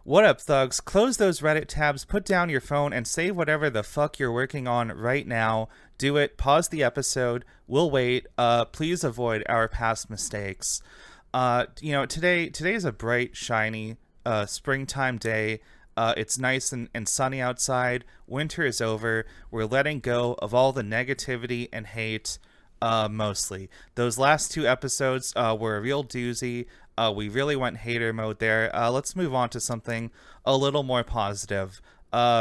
What up, thugs? Close those Reddit tabs, put down your phone, and save whatever the fuck you're working on right now. Do it. Pause the episode. We'll wait. Please avoid our past mistakes. Today's a bright, shiny, springtime day. It's nice and sunny outside. Winter is over. We're letting go of all the negativity and hate. Mostly. Those last two episodes were a real doozy. We really went hater mode there. Let's move on to something a little more positive.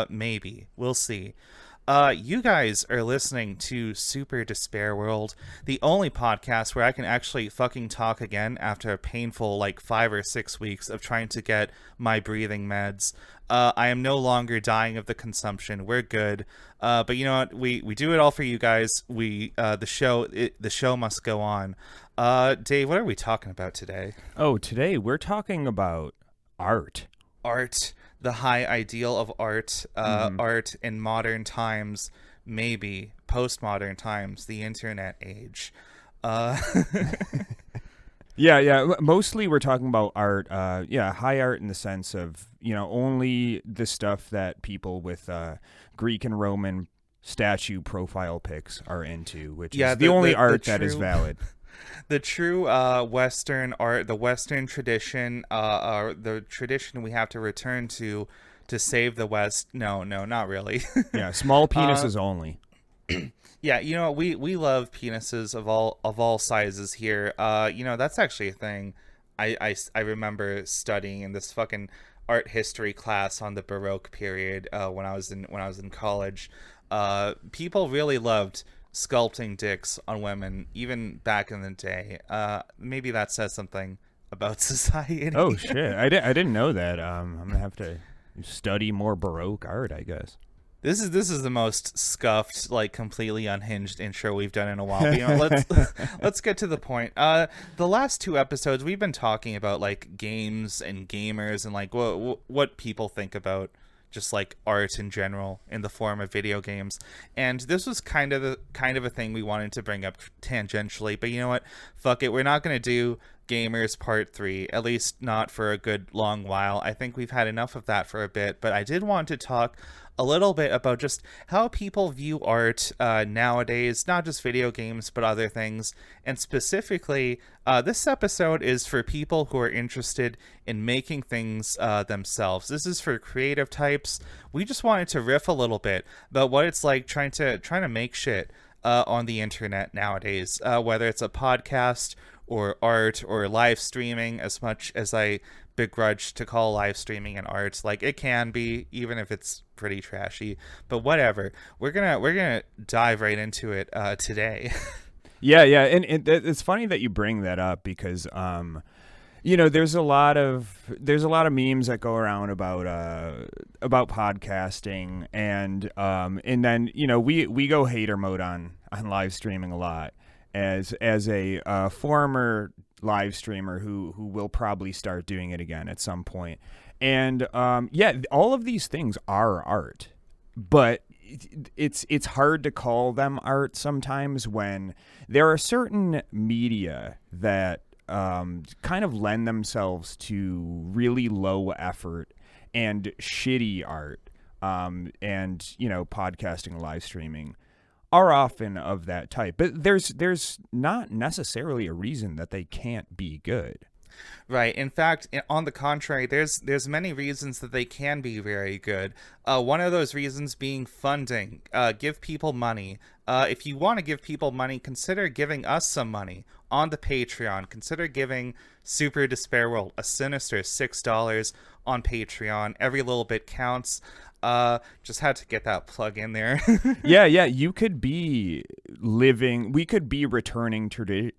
Maybe. We'll see. You guys are listening to Super Despair World, the only podcast where I can actually fucking talk again after a painful 5 or 6 weeks of trying to get my breathing meds. I am no longer dying of the consumption. We're good. But you know what? We do it all for you guys. The show must go on. Dave, what are we talking about today? Oh, today we're talking about art. Art. The high ideal of art, art in modern times, maybe postmodern times, the internet age. Yeah. Mostly we're talking about art. High art in the sense of, only the stuff that people with Greek and Roman statue profile pics are into, which is the only art that is valid. The true Western art, the Western tradition, the tradition we have to return to save the West. No, not really. Yeah, small penises only. Yeah, we love penises of all sizes here. That's actually a thing. I remember studying in this fucking art history class on the Baroque period when I was in college. People really loved sculpting dicks on women even back in the day. Maybe that says something about society. Oh shit, I didn't know that. I'm gonna have to study more Baroque art, I guess. This is the most scuffed, completely unhinged intro we've done in a while. But, let's get to the point. The last two episodes we've been talking about games and gamers and what people think about just art in general in the form of video games. And this was kind of a thing we wanted to bring up tangentially, but you know what? Fuck it. We're not going to do Gamers Part 3, at least not for a good long while. I think we've had enough of that for a bit, but I did want to talk a little bit about just how people view art nowadays, not just video games, but other things. And specifically, this episode is for people who are interested in making things themselves. This is for creative types. We just wanted to riff a little bit about what it's like trying to make shit on the internet nowadays, whether it's a podcast or art or live streaming, as much as I begrudge to call live streaming an art. It can be, even if it's pretty trashy, but whatever. We're gonna dive right into it today. Yeah, and it's funny that you bring that up because there's a lot of memes that go around about podcasting and then we go hater mode on live streaming a lot as a former live streamer who will probably start doing it again at some point. And all of these things are art, but it's hard to call them art sometimes when there are certain media that kind of lend themselves to really low effort and shitty art. And podcasting and live streaming are often of that type, but there's not necessarily a reason that they can't be good. Right. In fact, on the contrary, there's many reasons that they can be very good. One of those reasons being funding. Give people money. If you want to give people money, consider giving us some money on the Patreon. Consider giving Super Despair World a sinister $6 on Patreon. Every little bit counts. Just had to get that plug in there. Yeah, you could be we could be returning to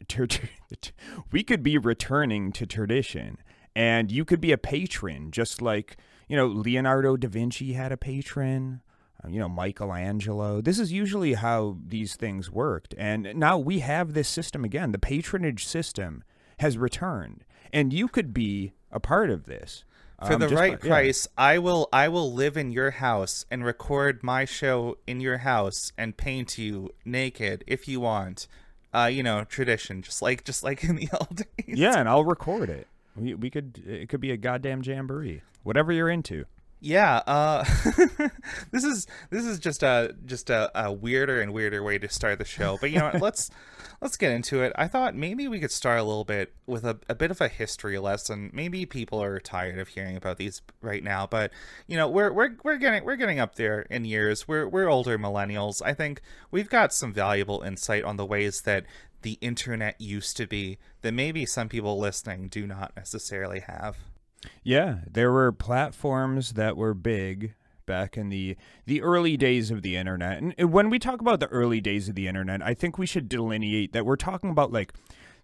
tradition, and you could be a patron, just like, Leonardo da Vinci had a patron, Michelangelo. This is usually how these things worked, and now we have this system again. The patronage system has returned, and you could be a part of this. For the right price, I will live in your house and record my show in your house and paint you naked if you want. Tradition, just like in the old days. Yeah, and I'll record it. We could it could be a goddamn jamboree. Whatever you're into. Yeah, this is just a weirder and weirder way to start the show. But you know what, let's get into it. I thought maybe we could start a little bit with a bit of a history lesson. Maybe people are tired of hearing about these right now, but you know, we're getting up there in years. We're older millennials. I think we've got some valuable insight on the ways that the internet used to be that maybe some people listening do not necessarily have. Yeah, there were platforms that were big back in the early days of the internet. And when we talk about the early days of the internet, I think we should delineate that we're talking about like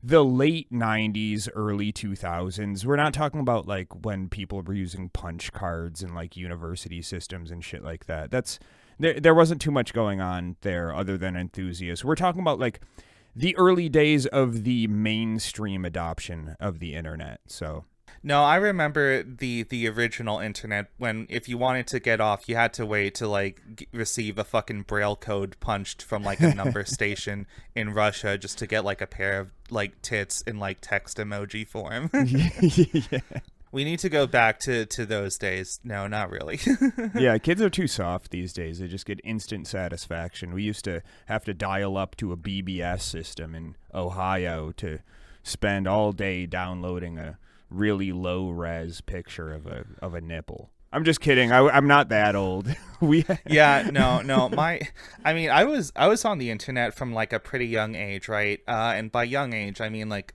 the late 90s, early 2000s. We're not talking about like when people were using punch cards and like university systems and shit like that. There wasn't too much going on there other than enthusiasts. We're talking about like the early days of the mainstream adoption of the internet. So no, I remember the original internet when if you wanted to get off, you had to wait to like receive a fucking braille code punched from like a number station in Russia just to get like a pair of like tits in like text emoji form. Yeah. We need to go back to those days. No, not really. Yeah, kids are too soft these days. They just get instant satisfaction. We used to have to dial up to a BBS system in Ohio to spend all day downloading a really low res picture of a nipple. I'm just kidding. I'm not that old. Yeah, no. I mean, I was on the internet from like a pretty young age, right? And by young age, I mean like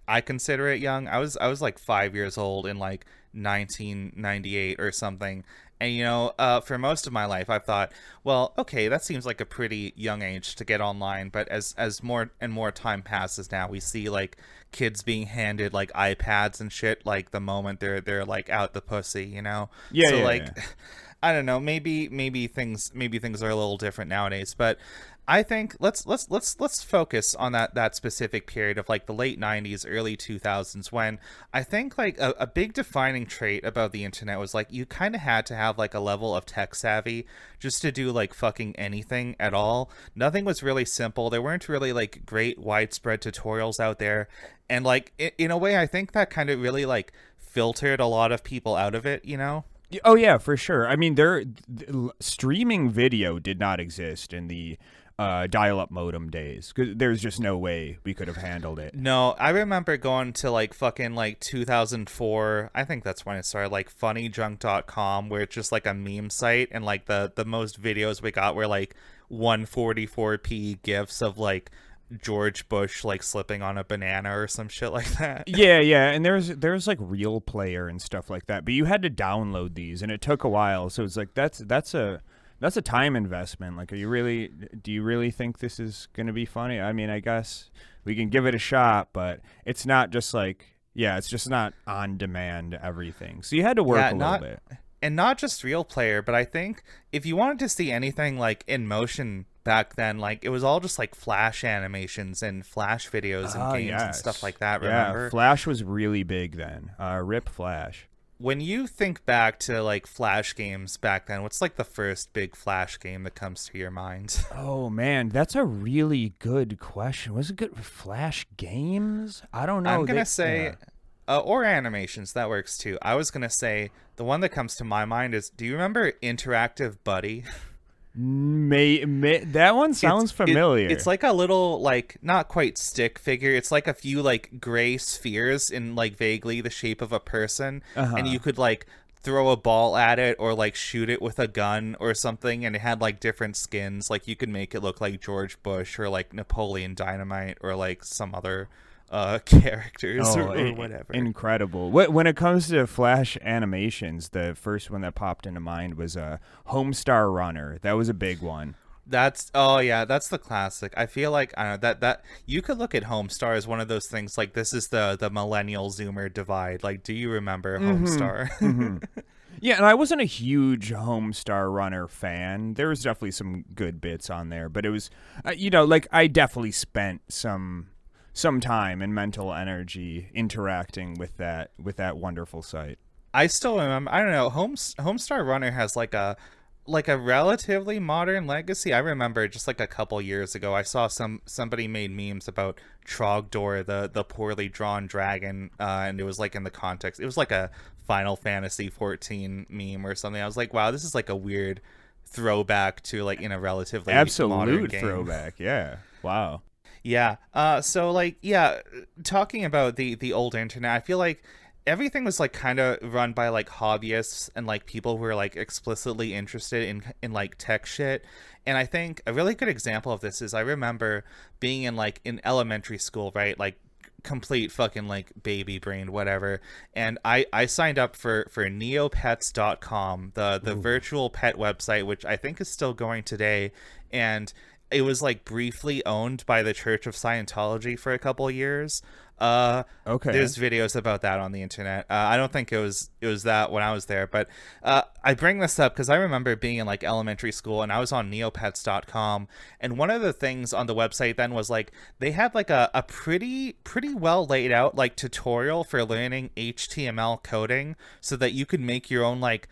I consider it young. I was like 5 years old in like 1998 or something. And, you know, for most of my life, I've thought, well, okay, that seems like a pretty young age to get online. But as more and more time passes now, we see like kids being handed like iPads and shit like the moment they're like out the pussy, you know? Yeah. So yeah, like, yeah. I don't know, maybe things are a little different nowadays, but I think let's focus on that specific period of like the late 90s, early 2000s, when I think like a big defining trait about the internet was like you kind of had to have like a level of tech savvy just to do like fucking anything at all. Nothing was really simple. There weren't really like great widespread tutorials out there, and like in a way I think that kind of really like filtered a lot of people out of it, you know? Oh yeah, for sure. I mean, streaming video did not exist in the dial-up modem days because there's just no way we could have handled it. No, I remember going to like fucking like 2004. I think that's when it started, like funnyjunk.com, where it's just like a meme site, and like the most videos we got were like 144p gifs of like George Bush like slipping on a banana or some shit like that. Yeah, and there's like Real Player and stuff like that, but you had to download these, and it took a while. So it's like that's a time investment. Like, do you really think this is gonna be funny? I mean, I guess we can give it a shot, but it's not just like it's just not on demand everything. So you had to work a little bit. And not just Real Player, but I think if you wanted to see anything like in motion back then, like it was all just like Flash animations and Flash videos and games and stuff like that. Remember? Yeah, Flash was really big then. Rip Flash. When you think back to like Flash games back then, what's like the first big Flash game that comes to your mind? Oh man, that's a really good question. Was it good Flash games? I don't know. I'm gonna say, or animations, that works too. I was gonna say the one that comes to my mind is, do you remember Interactive Buddy? That one sounds familiar. It's like a little, like, not quite stick figure. It's like a few like gray spheres in like vaguely the shape of a person, and you could like throw a ball at it or like shoot it with a gun or something, and it had like different skins. Like you could make it look like George Bush or like Napoleon Dynamite or like some other characters or whatever. Incredible. When it comes to Flash animations, the first one that popped into mind was Homestar Runner. That was a big one. That's the classic. I feel like I don't know that you could look at Homestar as one of those things like this is the millennial Zoomer divide. Like, do you remember Homestar? Mm-hmm. Yeah, and I wasn't a huge Homestar Runner fan. There was definitely some good bits on there, but it was like I definitely spent some time and mental energy interacting with that wonderful site. I still remember. I don't know. Homestar Runner has like a like a relatively modern legacy. I remember just like a couple years ago, I saw somebody made memes about Trogdor, the poorly drawn dragon, and it was like in the context, it was like a Final Fantasy 14 meme or something. I was like, wow, this is like a weird throwback to like in a relatively modern Absolute game. throwback. Yeah. Wow. Yeah. So like yeah, talking about the old internet, I feel like everything was like kind of run by like hobbyists and like people who are like explicitly interested in like tech shit. And I think a really good example of this is I remember being in elementary school, right? Like complete fucking like baby brain whatever, and I signed up for neopets.com, the virtual pet website, which I think is still going today. And it was like briefly owned by the Church of Scientology for a couple of years. Okay. There's videos about that on the internet. I don't think it was that when I was there, but I bring this up because I remember being in like elementary school and I was on neopets.com, and one of the things on the website then was like they had like a pretty well laid out like tutorial for learning HTML coding so that you could make your own like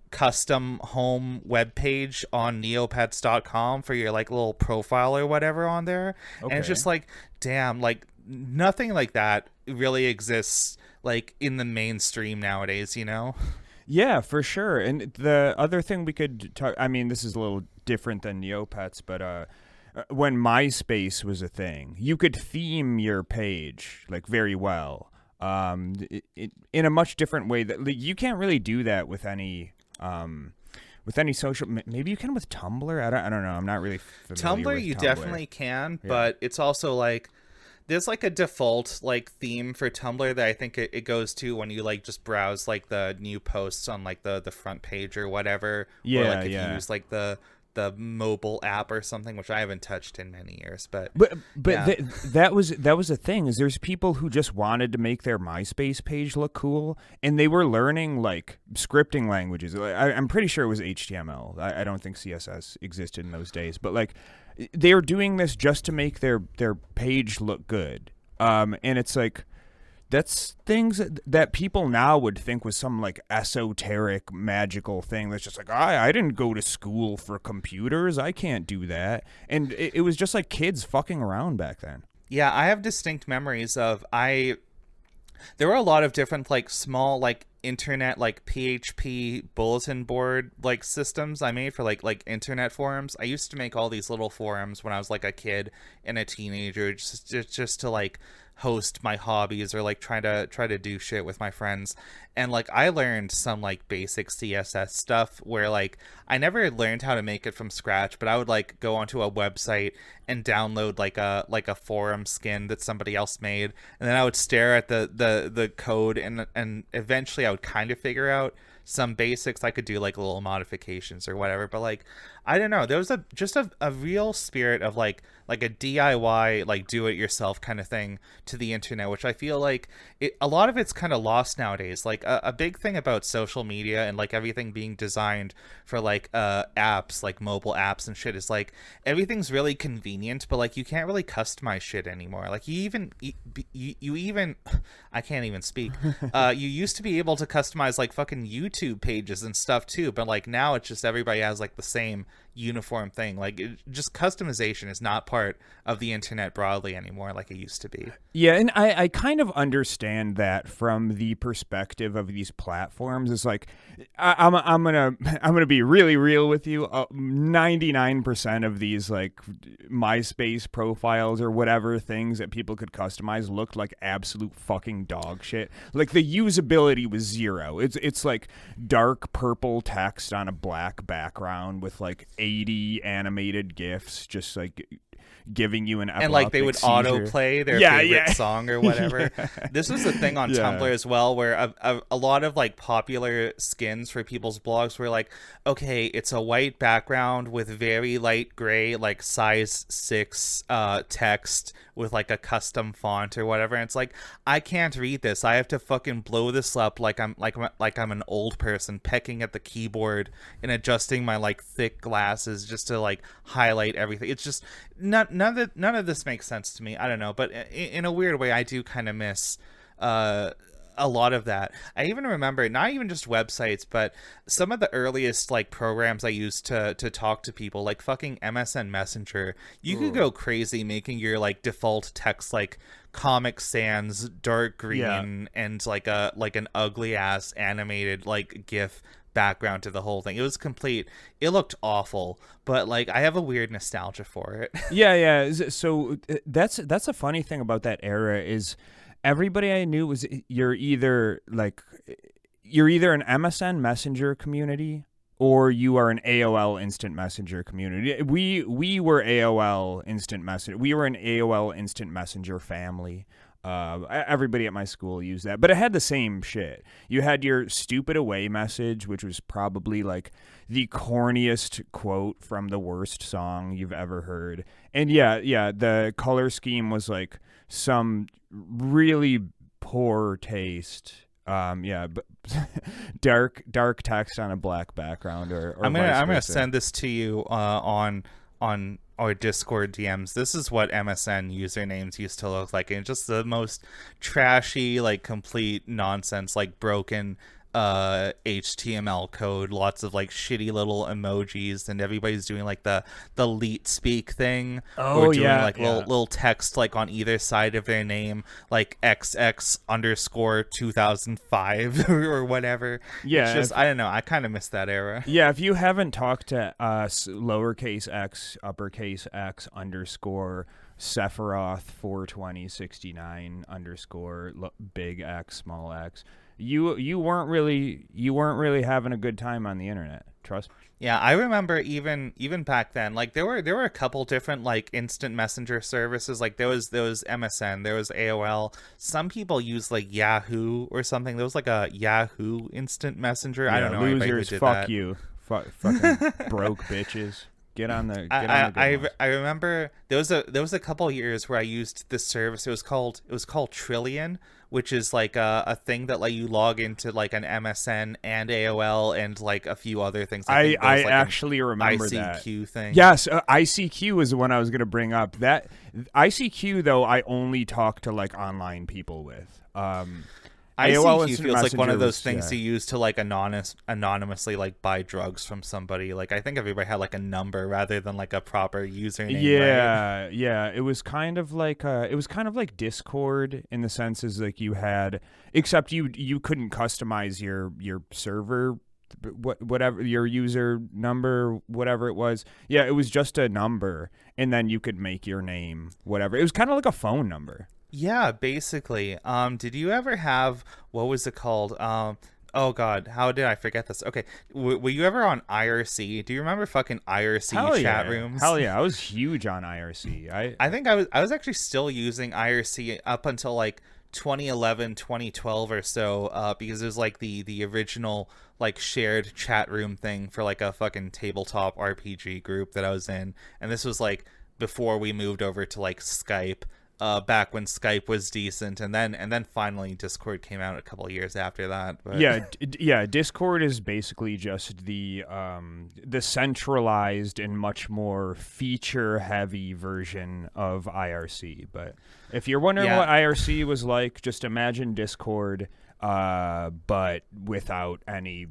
custom home web page on neopets.com for your like little profile or whatever on there. And it's Okay. just like, damn, like nothing like that really exists like in the mainstream nowadays, you know? Yeah, for sure. And the other thing we could talk, I mean, this is a little different than Neopets, but when MySpace was a thing, you could theme your page like very well, in a much different way that like, you can't really do that with any social. Maybe you can with Tumblr. I don't know. I'm not really familiar Tumblr with you Tumblr. definitely can, Yeah. but it's also like there's like a default like theme for Tumblr that I think it goes to when you like just browse like the new posts on like the front page or whatever. Or Yeah, like if yeah. you use like the mobile app or something, which I haven't touched in many years. But But yeah. that was a thing. Is there's people who just wanted to make their MySpace page look cool, and they were learning like scripting languages. I'm pretty sure it was HTML. I don't think CSS existed in those days, but like they were doing this just to make their page look good. And it's like that's things that people now would think was some like esoteric magical thing that's just like I didn't go to school for computers, I can't do that. And it was just like kids fucking around back then. Yeah, I have distinct memories of there were a lot of different like small like internet like PHP bulletin board like systems I made for like internet forums. I used to make all these little forums when I was like a kid and a teenager, just to like host my hobbies or like try to do shit with my friends. And like I learned some like basic CSS stuff where like I never learned how to make it from scratch, but I would like go onto a website and download like a forum skin that somebody else made, and then I would stare at the code, and eventually I would kind of figure out some basics. I could do like little modifications or whatever, but like I don't know, there was a real spirit of like a DIY like do it yourself kind of thing to the internet, which I feel like a lot of it's kind of lost nowadays. Like a big thing about social media and like everything being designed for like apps, like mobile apps and shit, is like everything's really convenient, but like you can't really customize shit anymore. Like you even I can't even speak. You used to be able to customize like fucking YouTube pages and stuff too, but like now it's just everybody has like the same uniform thing. Like just customization is not part of the internet broadly anymore like it used to be. Yeah, and I kind of understand that from the perspective of these platforms. It's like I'm gonna be really real with you. 99% of these like MySpace profiles or whatever things that people could customize looked like absolute fucking dog shit. Like the usability was zero. It's like dark purple text on a black background with like 80 animated GIFs, just like giving you an And like they would autoplay their favorite song or whatever. Yeah. This was the thing on Tumblr as well, where a lot of like popular skins for people's blogs were like, okay, it's a white background with very light gray like size 6 text with like a custom font or whatever. And it's like, I can't read this. I have to fucking blow this up like I'm an old person pecking at the keyboard and adjusting my like thick glasses just to like highlight everything. It's just none of this makes sense to me. I don't know, but in a weird way, I do kind of miss a lot of that. I even remember not even just websites, but some of the earliest like programs I used to talk to people, like fucking MSN Messenger. You could go crazy making your like default text like Comic Sans dark green and like an ugly ass animated like GIF background to the whole thing. It was complete. It looked awful, but like I have a weird nostalgia for it. Yeah. So that's a funny thing about that era is everybody I knew was you're either an MSN Messenger community or you are an AOL Instant Messenger community. We were AOL Instant Messenger. We were an AOL Instant Messenger family. Everybody at my school used that, but it had the same shit. You had your stupid away message, which was probably like the corniest quote from the worst song you've ever heard. And yeah, the color scheme was like some really poor taste. But dark text on a black background, or I'm gonna send this to you on our Discord DMs. This is what MSN usernames used to look like, and just the most trashy, like complete nonsense, like broken HTML code, lots of like shitty little emojis, and everybody's doing like the leet speak thing, or doing little text like on either side of their name, like XX_2005 or whatever. Yeah, it's just I don't know, I kind of miss that era. Yeah, if you haven't talked to us, lowercase x, uppercase x _ Sephiroth 42069 _ big X small x. You weren't really having a good time on the internet. Trust me. Yeah, I remember even back then, like there were a couple different like instant messenger services. Like there was MSN, there was AOL. Some people use like Yahoo or something. There was like a Yahoo instant messenger. Yeah, I don't know. Losers, who did fuck that. you, fucking broke bitches. Get on the. I remember there was a couple years where I used this service. It was called Trillion, which is like a thing that like you log into like an MSN and AOL and like a few other things. I like actually remember that ICQ thing. Yes, ICQ is the one I was going to bring up. That ICQ though, I only talk to like online people with. ICQ feels like one of those things you use to like anonymously like buy drugs from somebody. Like I think everybody had like a number rather than like a proper username. Yeah, right? Yeah. It was kind of like Discord in the sense is like you had, except you couldn't customize your server, whatever your user number, whatever it was. Yeah, it was just a number, and then you could make your name, whatever. It was kind of like a phone number. Yeah, basically. Did you ever have, what was it called? Oh God, how did I forget this? Okay, were you ever on IRC? Do you remember fucking IRC chat rooms? Hell yeah, I was huge on IRC. I think I was actually still using IRC up until like 2011, 2012 or so, because it was like the original like shared chat room thing for like a fucking tabletop RPG group that I was in, and this was like before we moved over to like Skype. Back when Skype was decent, and then finally Discord came out a couple of years after that. But. Yeah. Discord is basically just the centralized and much more feature-heavy version of IRC. But if you're wondering what IRC was like, just imagine Discord, but without any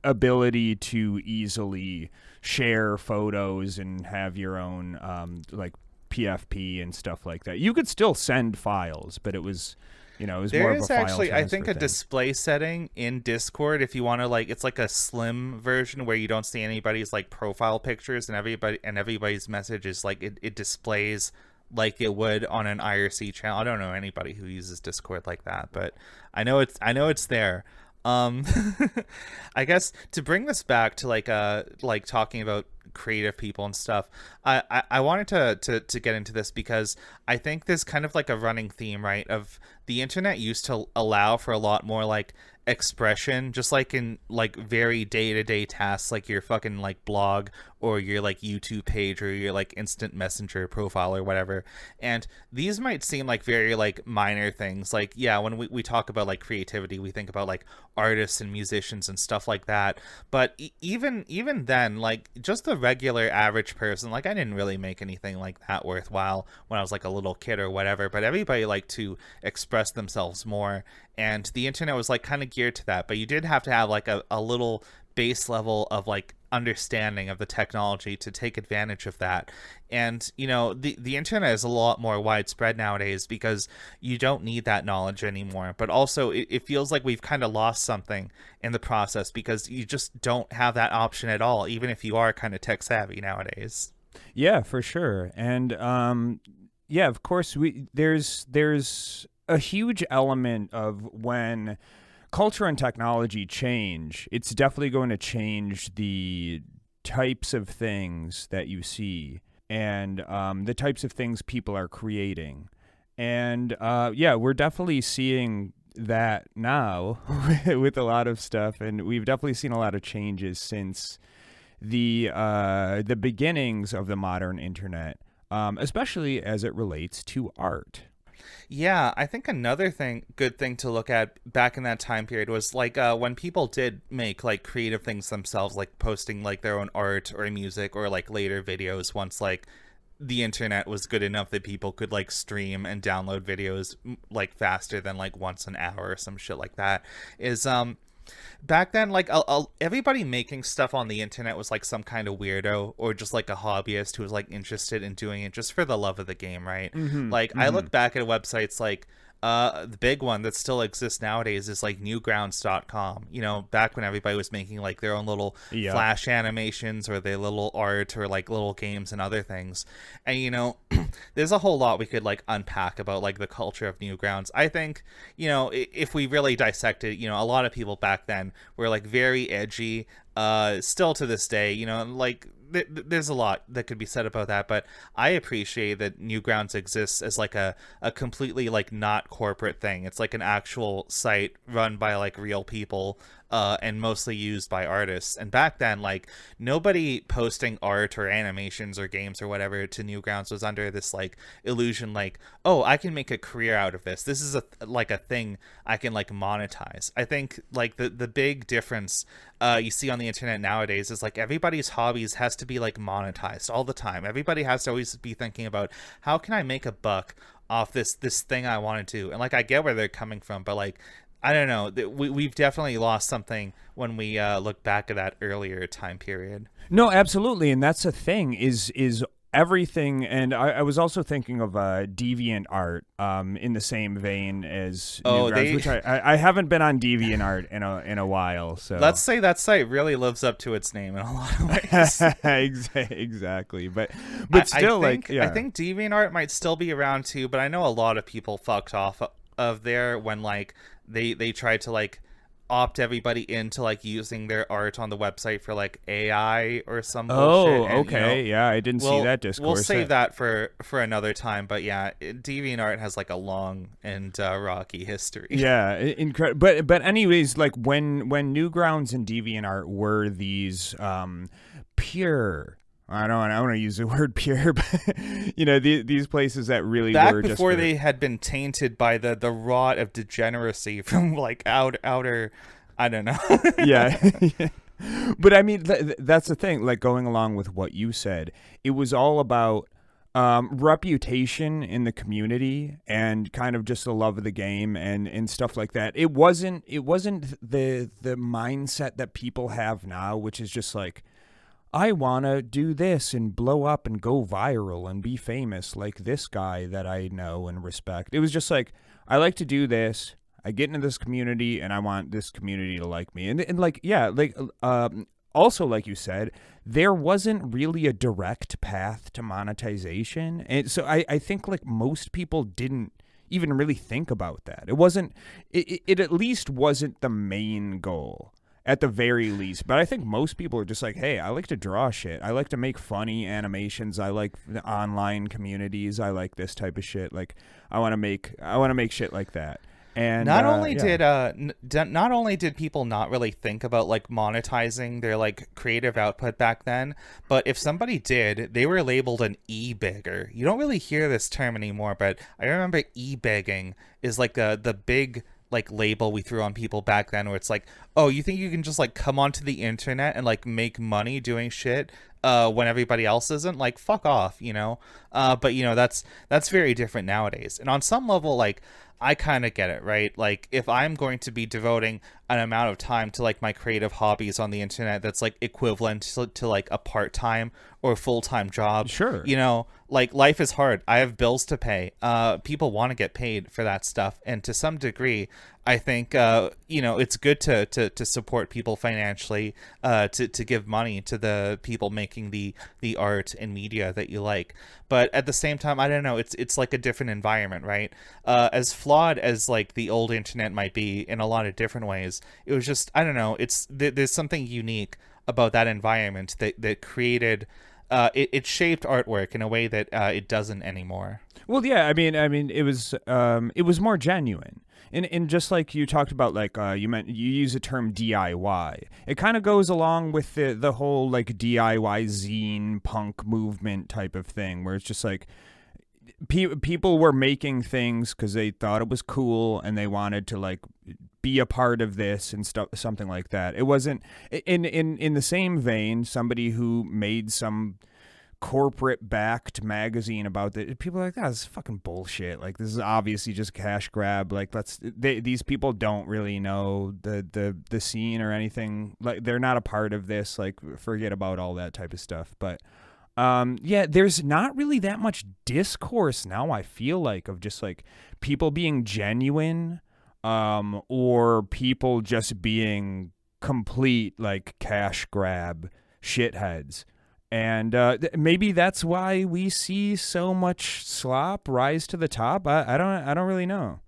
ability to easily share photos and have your own like PFP and stuff like that. You could still send files, but it was more of a file There is actually, I think, transfer a thing. display setting in Discord if you want to like, it's like a slim version where you don't see anybody's like profile pictures, and everybody's message is like it displays like it would on an IRC channel. I don't know anybody who uses Discord like that, but I know it's there. I guess to bring this back to like talking about creative people and stuff, I wanted to get into this because I think there's kind of like a running theme, right, of the internet used to allow for a lot more like expression, just like in like very day-to-day tasks like your fucking like blog or your like YouTube page or your like instant messenger profile or whatever. And these might seem like very like minor things, like when we talk about like creativity, we think about like artists and musicians and stuff like that, but even then, like just the regular average person, like I didn't really make anything like that worthwhile when I was like a little kid or whatever, but everybody liked to express themselves more. and the internet was like kind of geared to that, but you did have to have like a little base level of like understanding of the technology to take advantage of that. And the internet is a lot more widespread nowadays because you don't need that knowledge anymore, but also it feels like we've kind of lost something in the process because you just don't have that option at all, even if you are kind of tech savvy nowadays. Yeah, for sure. And yeah, of course, there's a huge element of when culture and technology change, it's definitely going to change the types of things that you see and the types of things people are creating. And yeah, we're definitely seeing that now with a lot of stuff, and we've definitely seen a lot of changes since the beginnings of the modern internet, especially as it relates to art. Yeah, I think another good thing to look at back in that time period was like when people did make like creative things themselves, like posting like their own art or music or like later videos once like the internet was good enough that people could like stream and download videos like faster than like once an hour or some shit like that. Is back then like everybody making stuff on the internet was like some kind of weirdo or just like a hobbyist who was like interested in doing it just for the love of the game, right? I look back at websites like the big one that still exists nowadays is like newgrounds.com, back when everybody was making like their own little flash animations or their little art or like little games and other things. And there's a whole lot we could like unpack about like the culture of Newgrounds. I think if we really dissect it, a lot of people back then were like very edgy, still to this day, like there's a lot that could be said about that, but I appreciate that Newgrounds exists as like a completely like not corporate thing. It's like an actual site run by like real people and mostly used by artists. And back then, like nobody posting art or animations or games or whatever to Newgrounds was under this like illusion like, oh, I can make a career out of this. This is a thing I can like monetize. I think like the big difference you see on the internet nowadays is like everybody's hobbies has to be like monetized all the time. Everybody has to always be thinking about how can I make a buck off this thing I want to do. And like I get where they're coming from, but like I don't know, we've definitely lost something when we look back at that earlier time period. No, absolutely, and that's the thing is everything. And I was also thinking of DeviantArt in the same vein as Newgrounds, which I haven't been on DeviantArt in a while. So let's say that site really lives up to its name in a lot of ways. Exactly, but still, I think DeviantArt might still be around too. But I know a lot of people fucked off of there when like they tried to like opt everybody into like using their art on the website for like AI or some bullshit. And, okay. Yeah, I didn't see that discourse. We'll save that for another time. But yeah, DeviantArt has like a long and rocky history. Yeah, incredible. But anyways, like when Newgrounds and DeviantArt were these pure. I don't want to use the word pure, but these places that really back were before they had been tainted by the rot of degeneracy from like outer, I don't know. Yeah. But I mean, that's the thing. Like going along with what you said, it was all about reputation in the community and kind of just the love of the game and stuff like that. It wasn't the mindset that people have now, which is just like, I want to do this and blow up and go viral and be famous like this guy that I know and respect. It was just like, I like to do this. I get into this community and I want this community to like me. And like, yeah, like, also, like you said, there wasn't really a direct path to monetization. And so I think like most people didn't even really think about that. It at least wasn't the main goal. At the very least. But I think most people are just like, hey, I like to draw shit. I like to make funny animations. I like the online communities. I like this type of shit. Like I want to make shit like that. And not only did people not really think about like monetizing their like creative output back then, but if somebody did, they were labeled an e-beggar. You don't really hear this term anymore, but I remember e-begging is like the big like label we threw on people back then, where it's like, oh, you think you can just like come onto the internet and like make money doing shit when everybody else isn't? Like, fuck off, but that's very different nowadays. And on some level, like I kind of get it, right? Like, if I'm going to be devoting an amount of time to like my creative hobbies on the internet that's like equivalent to like a part-time or full-time job, Sure. you know, like life is hard. I have bills to pay. People want to get paid for that stuff, and to some degree, I think you know, it's good to support people financially, to give money to the people making the art and media that you like. But at the same time, I don't know. It's like a different environment, right? As flawed as like the old internet might be in a lot of different ways, it was just, I don't know. There's something unique about that environment that created. It shaped artwork in a way that it doesn't anymore. Well, yeah, I mean, it was more genuine, and just like you talked about, like you use the term DIY. It kind of goes along with the whole like DIY zine punk movement type of thing, where it's just like people were making things because they thought it was cool and they wanted to like be a part of this and stuff, something like that. It wasn't in the same vein. Somebody who made some corporate backed magazine about that, people are like, that's fucking bullshit. Like, this is obviously just cash grab. Like, these people don't really know the scene or anything. Like, they're not a part of this. Like, forget about all that type of stuff. But yeah, there's not really that much discourse now, I feel like, of just like people being genuine, or people just being complete like cash grab shitheads. And maybe that's why we see so much slop rise to the top. I don't really know.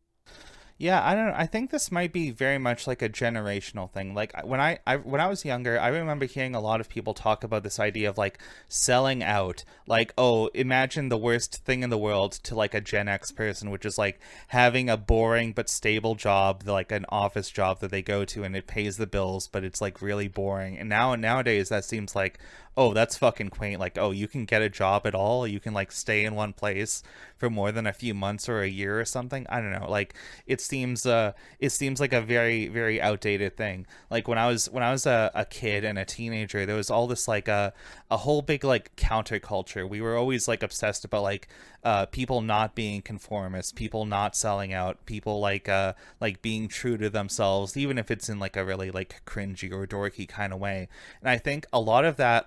Yeah, I don't know. I think this might be very much like a generational thing. Like when I was younger, I remember hearing a lot of people talk about this idea of like selling out. Like, oh, imagine the worst thing in the world to like a Gen X person, which is like having a boring but stable job, like an office job that they go to and it pays the bills, but it's like really boring. And nowadays that seems like, oh, that's fucking quaint. Like, oh, you can get a job at all. You can like stay in one place for more than a few months or a year or something. I don't know. Like, it seems like a very, very outdated thing. Like when I was a kid and a teenager, there was all this like a whole big like counterculture. We were always like obsessed about like people not being conformists, people not selling out, people like being true to themselves, even if it's in like a really like cringy or dorky kind of way. And I think a lot of that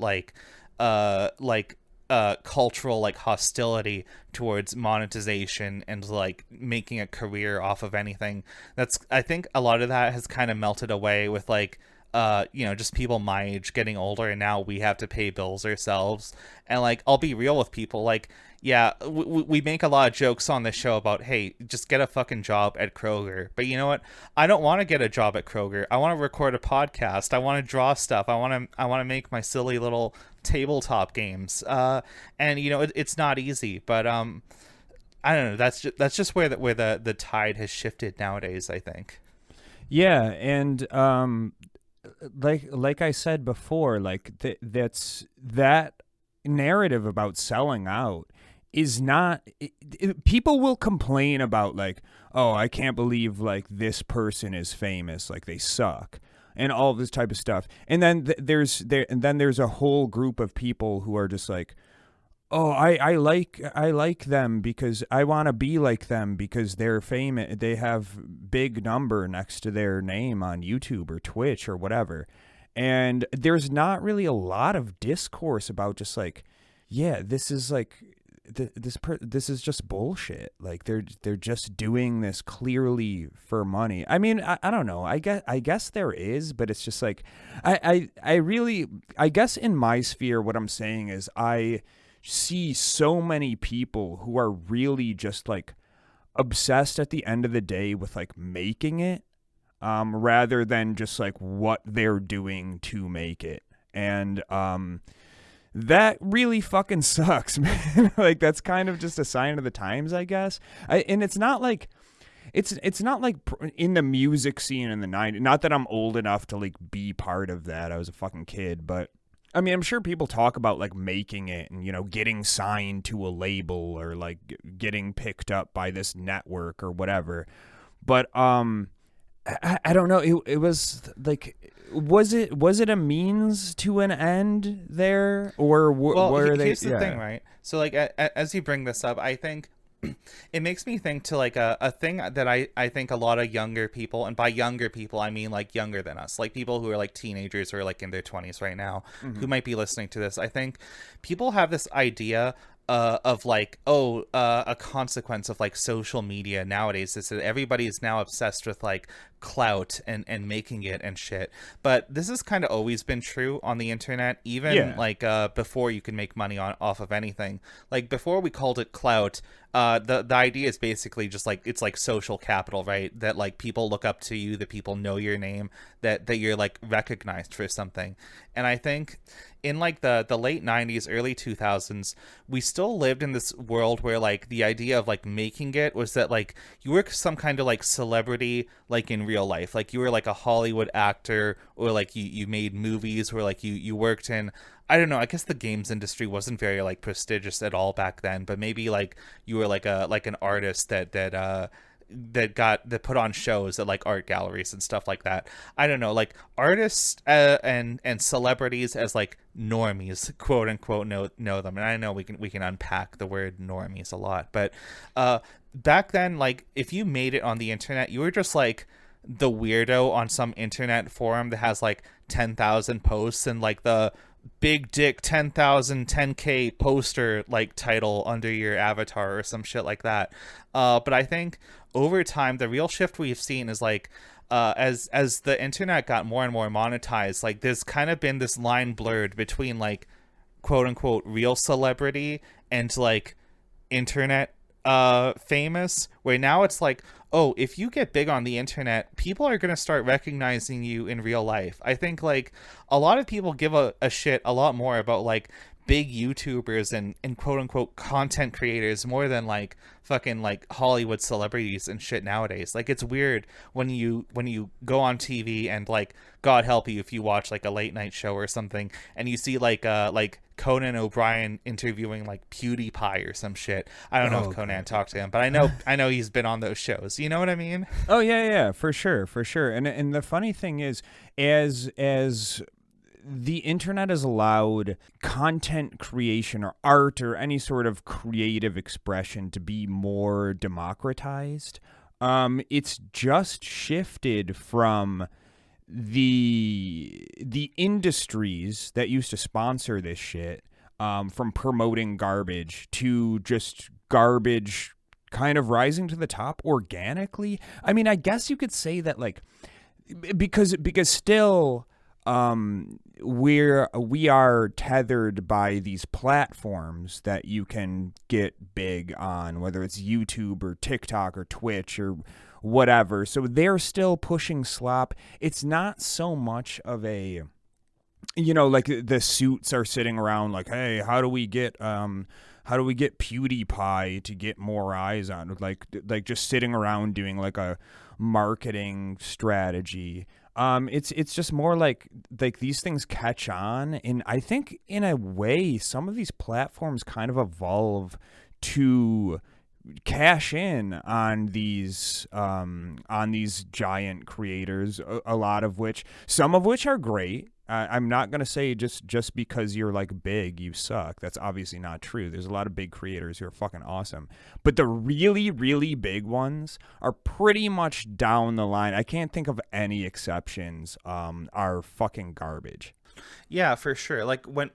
cultural like hostility towards monetization and like making a career off of anything, I think a lot of that has kind of melted away with like you know, just people my age getting older, and now we have to pay bills ourselves. And like, I'll be real with people, like, yeah, we make a lot of jokes on this show about, hey, just get a fucking job at Kroger. But you know what? I don't want to get a job at Kroger. I want to record a podcast. I want to draw stuff. I want to make my silly little tabletop games. And you know, it's not easy, but I don't know. That's just where the tide has shifted nowadays, I think. Yeah, and like I said before, like that narrative about selling out is not people will complain about like, oh, I can't believe like this person is famous, like they suck, and all this type of stuff. And then there's a whole group of people who are just like, oh, I like them because I want to be like them because they're famous. They have big number next to their name on YouTube or Twitch or whatever. And there's not really a lot of discourse about just like, yeah, this is like this is just bullshit. Like they're just doing this clearly for money. I mean, I don't know. I guess there is, but it's just like I guess in my sphere what I'm saying is I see so many people who are really just like obsessed at the end of the day with like making it, rather than just like what they're doing to make it. And that really fucking sucks, man. Like, that's kind of just a sign of the times, I guess. And it's not like it's not like in the music scene in the 90s. Not that I'm old enough to like be part of that. I was a fucking kid, but I mean, I'm sure people talk about like making it and, you know, getting signed to a label or like getting picked up by this network or whatever. But I don't know. It was like, was it a means to an end there, or well, were they? Here's the thing, right? So like as you bring this up, I think it makes me think to like a thing that I think a lot of younger people, and by younger people I mean like younger than us, like people who are like teenagers or like in their 20s right now, who might be listening to this. I think people have this idea of like, a consequence of like social media nowadays is that everybody is now obsessed with like clout and making it and shit. But this has kind of always been true on the internet, even like before you can make money off of anything. Like before we called it clout, the idea is basically just like, it's like social capital, right? That like people look up to you, that people know your name, that you're like recognized for something. And I think in like the late 90s, early 2000s, we still lived in this world where like the idea of like making it was that like you were some kind of like celebrity, like in real life, like you were like a Hollywood actor, or like you made movies, or like you worked in, I don't know, I guess the games industry wasn't very like prestigious at all back then, but maybe like you were like an artist that put on shows at like art galleries and stuff like that. I don't know, like artists and celebrities as like normies, quote unquote, know them. And I know we can unpack the word normies a lot, but back then, like if you made it on the internet, you were just like the weirdo on some internet forum that has like 10,000 posts and like the big dick 10,000 10K poster like title under your avatar or some shit like that. But I think over time the real shift we've seen is like as the internet got more and more monetized, like there's kind of been this line blurred between like quote unquote real celebrity and like internet famous, where now it's like, oh, if you get big on the internet, people are going to start recognizing you in real life. I think like a lot of people give a shit a lot more about like big YouTubers and quote unquote content creators more than like fucking like Hollywood celebrities and shit nowadays. Like it's weird when you go on TV and like, God help you if you watch like a late night show or something and you see like Conan O'Brien interviewing like PewDiePie or some shit. I don't know if Conan talked to him, but I know he's been on those shows. You know what I mean? Oh yeah, for sure. And the funny thing is, as the internet has allowed content creation or art or any sort of creative expression to be more democratized, it's just shifted from the industries that used to sponsor this shit, from promoting garbage to just garbage kind of rising to the top organically. I mean, I guess you could say that like because still we are tethered by these platforms that you can get big on, whether it's YouTube or TikTok or Twitch or whatever. So they're still pushing slop. It's not so much of a, you know, like the suits are sitting around like, hey, how do we get PewDiePie to get more eyes on, like just sitting around doing like a marketing strategy. It's just more like these things catch on, and I think in a way some of these platforms kind of evolve to cash in on these giant creators, a lot of which, some of which are great. I'm not going to say just because you're like big, you suck. That's obviously not true. There's a lot of big creators who are fucking awesome. But the really, really big ones are pretty much down the line. I can't think of any exceptions, are fucking garbage. Yeah, for sure. Like when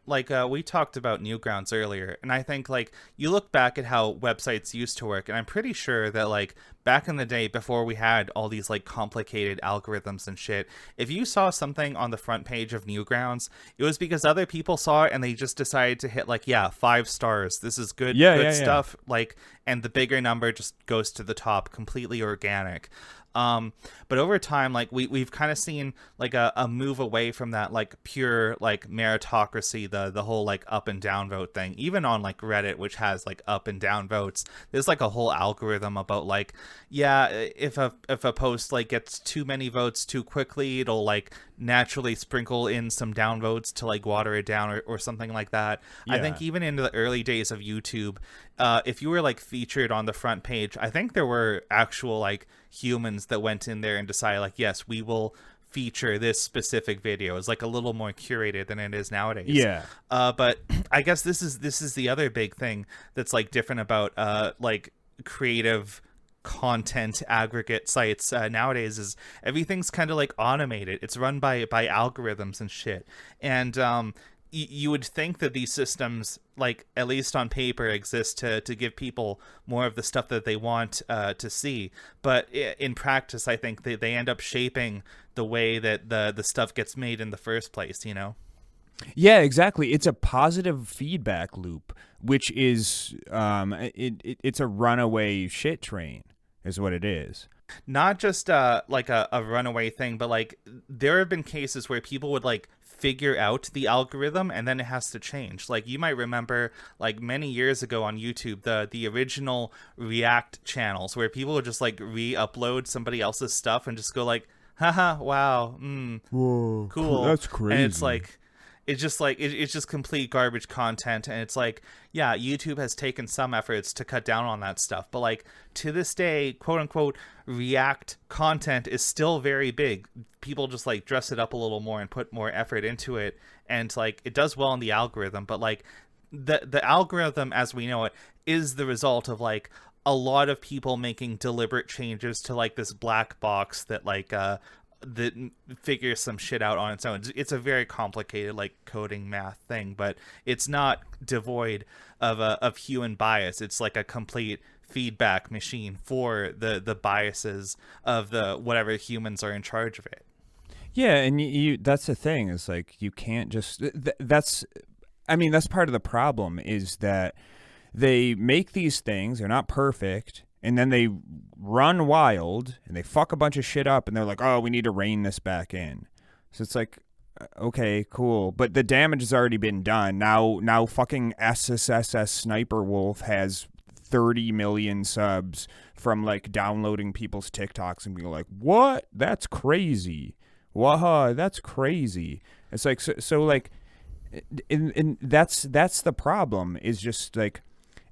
we talked about Newgrounds earlier, and I think like you look back at how websites used to work, and I'm pretty sure that like back in the day before we had all these like complicated algorithms and shit, if you saw something on the front page of Newgrounds, it was because other people saw it and they just decided to hit like, 5 stars. This is good stuff. Like, and the bigger number just goes to the top, completely organic. But over time, like we've kind of seen like a move away from that like pure like meritocracy, the whole like up and down vote thing. Even on like Reddit, which has like up and down votes, there's like a whole algorithm about like, if a post like gets too many votes too quickly, it'll like naturally sprinkle in some down votes to like water it down or something like that. I think even in the early days of YouTube, if you were like featured on the front page, I think there were actual like humans that went in there and decided like, yes, we will feature this specific video. Is like a little more curated than it is nowadays. But I guess this is the other big thing that's like different about like creative content aggregate sites nowadays is everything's kind of like automated. It's run by algorithms and shit. And you would think that these systems, like at least on paper, exist to give people more of the stuff that they want to see. But in practice, I think they end up shaping the way that the stuff gets made in the first place, you know? Yeah, exactly. It's a positive feedback loop, which is it's a runaway shit train, is what it is. Not just like a runaway thing, but like there have been cases where people would like figure out the algorithm and then it has to change. Like you might remember like many years ago on YouTube, the original React channels where people would just like re-upload somebody else's stuff and just go like, haha, wow, whoa, cool. That's crazy. And it's like it's just complete garbage content. And it's like, yeah, YouTube has taken some efforts to cut down on that stuff, but like to this day, quote unquote, React content is still very big. People just like dress it up a little more and put more effort into it, and like it does well in the algorithm. But like the algorithm as we know it is the result of like a lot of people making deliberate changes to like this black box that like that figures some shit out on its own. It's a very complicated like coding math thing, but it's not devoid of human bias. It's like a complete feedback machine for the biases of the whatever humans are in charge of it. Yeah, and you that's the thing, is like you can't just that's part of the problem, is that they make these things, they're not perfect, and then they run wild and they fuck a bunch of shit up and they're like, oh, we need to rein this back in. So it's like, okay, cool, but the damage has already been done. Now fucking SSSS Sniper Wolf has 30 million subs from like downloading people's TikToks and being like, what? That's crazy. Waha, that's crazy. It's like, so like, and that's the problem, is just like,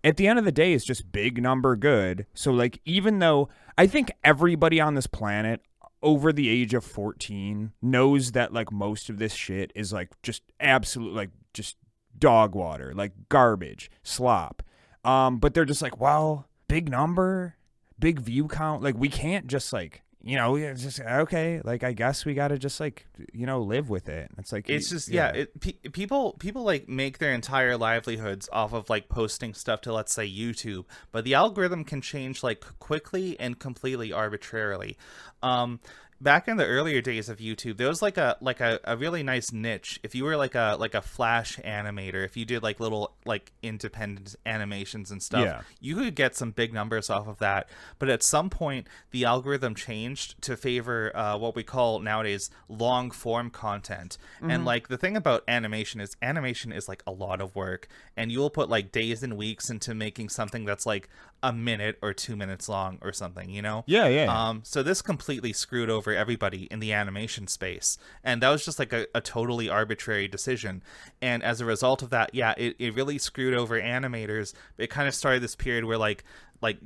at the end of the day, it's just big number good. So like, even though I think everybody on this planet over the age of 14 knows that like most of this shit is like just absolute, like just dog water, like garbage, slop. But they're just like, well, big number, big view count. Like we can't just like, you know, it's just okay. Like I guess we got to just like, you know, live with it. It's like it's just people like make their entire livelihoods off of like posting stuff to, let's say, YouTube, but the algorithm can change like quickly and completely arbitrarily. Back in the earlier days of YouTube, there was like a really nice niche. If you were like a Flash animator, if you did like little like independent animations and stuff, you could get some big numbers off of that. But at some point, the algorithm changed to favor what we call nowadays long form content. Mm-hmm. And like the thing about animation is like a lot of work, and you'll put like days and weeks into making something that's like a minute or 2 minutes long or something, you know? Yeah. So this completely screwed over everybody in the animation space, and that was just like a totally arbitrary decision. And as a result of that, it really screwed over animators. It kind of started this period where like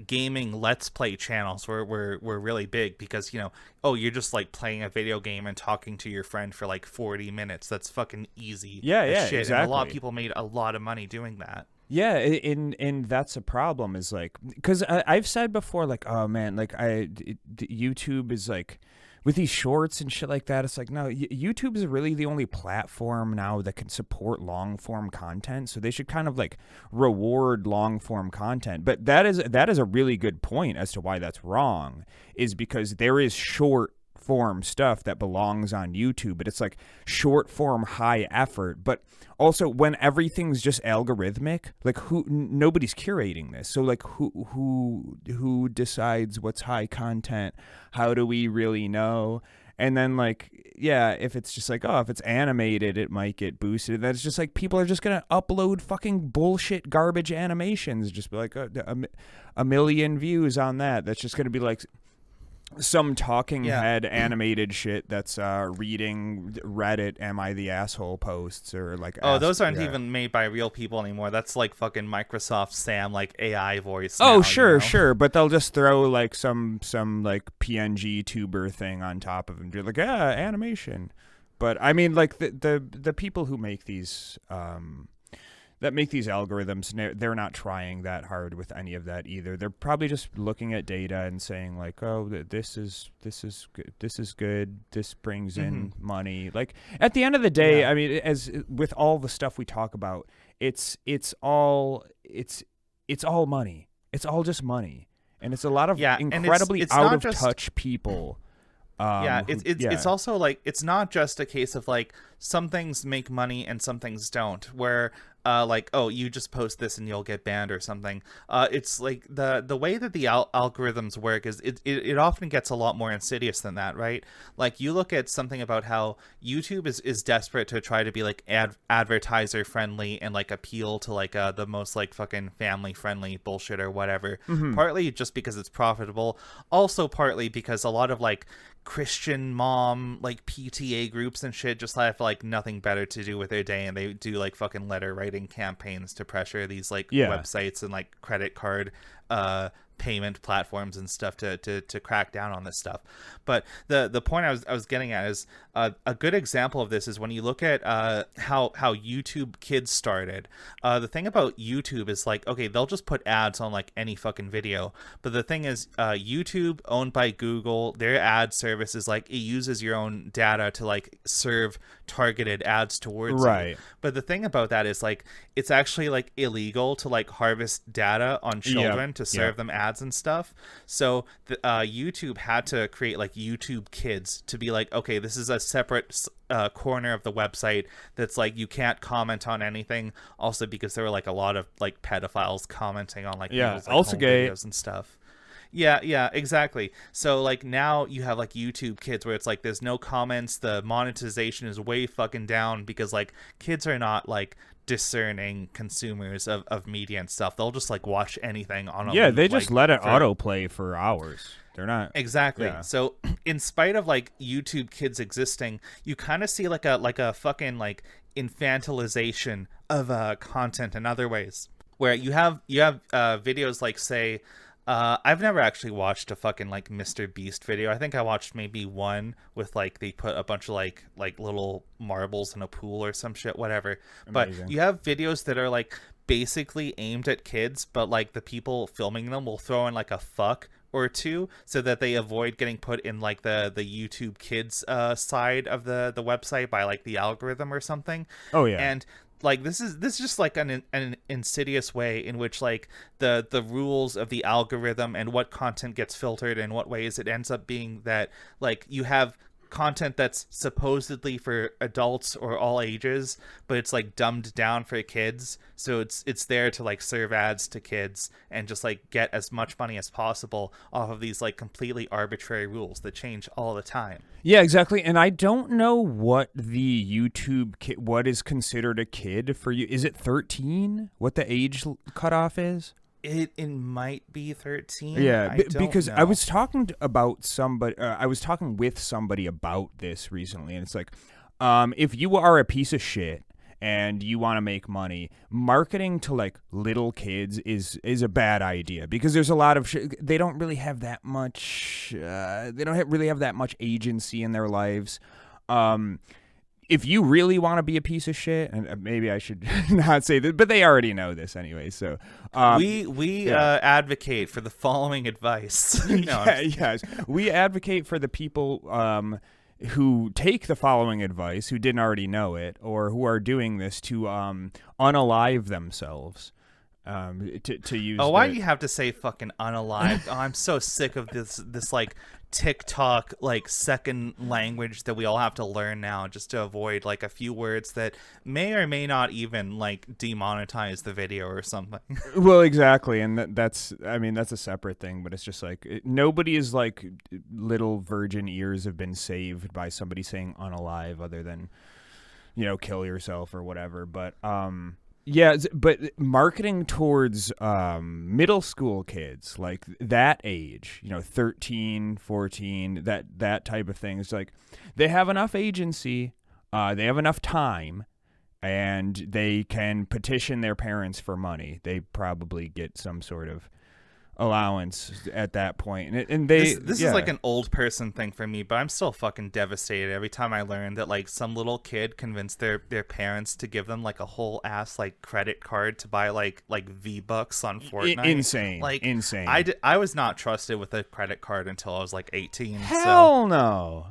gaming let's play channels were really big, because, you know, oh, you're just like playing a video game and talking to your friend for like 40 minutes. That's fucking easy. Shit. Exactly. And a lot of people made a lot of money doing that. Yeah, and that's a problem, is like, because I've said before, like, oh man, like YouTube is like, with these shorts and shit like that, it's like, no, YouTube is really the only platform now that can support long form content, so they should kind of like reward long form content. But that is a really good point as to why that's wrong, is because there is short form stuff that belongs on YouTube, but it's like short form, high effort. But also, when everything's just algorithmic, like nobody's curating this. So like who decides what's high content? How do we really know? And then like, yeah, if it's just like, oh, if it's animated, it might get boosted. That's just like, people are just gonna upload fucking bullshit garbage animations, just be like a million views on that. That's just gonna be like some talking head animated shit that's reading Reddit "Am I the Asshole" posts, or like, those aren't even made by real people anymore. That's like fucking Microsoft Sam, like AI voice. Oh, now, sure, you know? sure, but they'll just throw like some like PNG tuber thing on top of it and be like, animation. But I mean, like the people who make these that make these algorithms, they're not trying that hard with any of that either. They're probably just looking at data and saying like, oh, this is good. This brings in money. Like at the end of the day, I mean, as with all the stuff we talk about, it's all money. It's all just money, and it's a lot of incredibly it's out of just touch people. It's also like it's not just a case of like some things make money and some things don't, where like, oh, you just post this and you'll get banned or something. It's like the way that the algorithms work is it often gets a lot more insidious than that, right? Like you look at something about how YouTube is desperate to try to be like advertiser friendly and like appeal to like the most like fucking family friendly bullshit or whatever. Partly just because it's profitable, also partly because a lot of like Christian mom like PTA groups and shit just have like nothing better to do with their day, and they do like fucking letter writing campaigns to pressure these like websites and like credit card payment platforms and stuff to crack down on this stuff. But the point I was getting at is a good example of this is when you look at how YouTube Kids started. The thing about YouTube is like, okay, they'll just put ads on like any fucking video, but the thing is YouTube, owned by Google, their ad service is like it uses your own data to like serve targeted ads towards you. But the thing about that is like it's actually like illegal to like harvest data on children to serve them ads and stuff. So YouTube had to create like YouTube Kids to be like, okay, this is a separate corner of the website that's like you can't comment on anything. Also because there were like a lot of like pedophiles commenting on like people's, like, also home gay videos and stuff. Yeah, exactly. So like now you have like YouTube Kids where it's like there's no comments, the monetization is way fucking down because like kids are not like discerning consumers of media and stuff. They'll just like watch anything on a loop, they just like, let it autoplay for hours. They're not exactly. So in spite of like YouTube Kids existing, you kind of see like a fucking like infantilization of content in other ways, where you have videos like, say, I've never actually watched a fucking like Mr. Beast video. I think I watched maybe one with like they put a bunch of like little marbles in a pool or some shit, whatever. Amazing. But you have videos that are like basically aimed at kids, but like the people filming them will throw in like a fuck or two so that they avoid getting put in like the YouTube Kids side of the website by like the algorithm or something. Oh yeah. And like this is just like an insidious way in which like the rules of the algorithm and what content gets filtered in what ways, it ends up being that like you have content that's supposedly for adults or all ages, but it's like dumbed down for kids, so it's there to like serve ads to kids and just like get as much money as possible off of these like completely arbitrary rules that change all the time. Yeah, exactly. And I don't know what the YouTube what is considered a kid for you. Is it 13? What the age cutoff is? It might be 13. Yeah, because I was talking about somebody. I was talking with somebody about this recently, and it's like, if you are a piece of shit and you want to make money, marketing to like little kids is a bad idea, because there's a lot of they don't really have that much. They don't really have that much agency in their lives. If you really want to be a piece of shit, and maybe I should not say this, but they already know this anyway. So we advocate for the following advice. Yes, we advocate for the people who take the following advice, who didn't already know it, or who are doing this to unalive themselves. To use. Oh, why do you have to say fucking unalive? Oh, I'm so sick of this like TikTok like second language that we all have to learn now just to avoid like a few words that may or may not even like demonetize the video or something. Well, exactly, and that's a separate thing, but it's just like nobody is like little virgin ears have been saved by somebody saying unalive, other than kill yourself or whatever. But yeah, but marketing towards middle school kids, like that age, 13, 14, that type of thing, it's like they have enough agency, they have enough time, and they can petition their parents for money. They probably get some sort of allowance at that point. And they this is like an old person thing for me, but I'm still fucking devastated every time I learn that like some little kid convinced their parents to give them like a whole ass like credit card to buy like V-Bucks on Fortnite. Insane. Like insane. I was not trusted with a credit card until I was like 18. Hell no.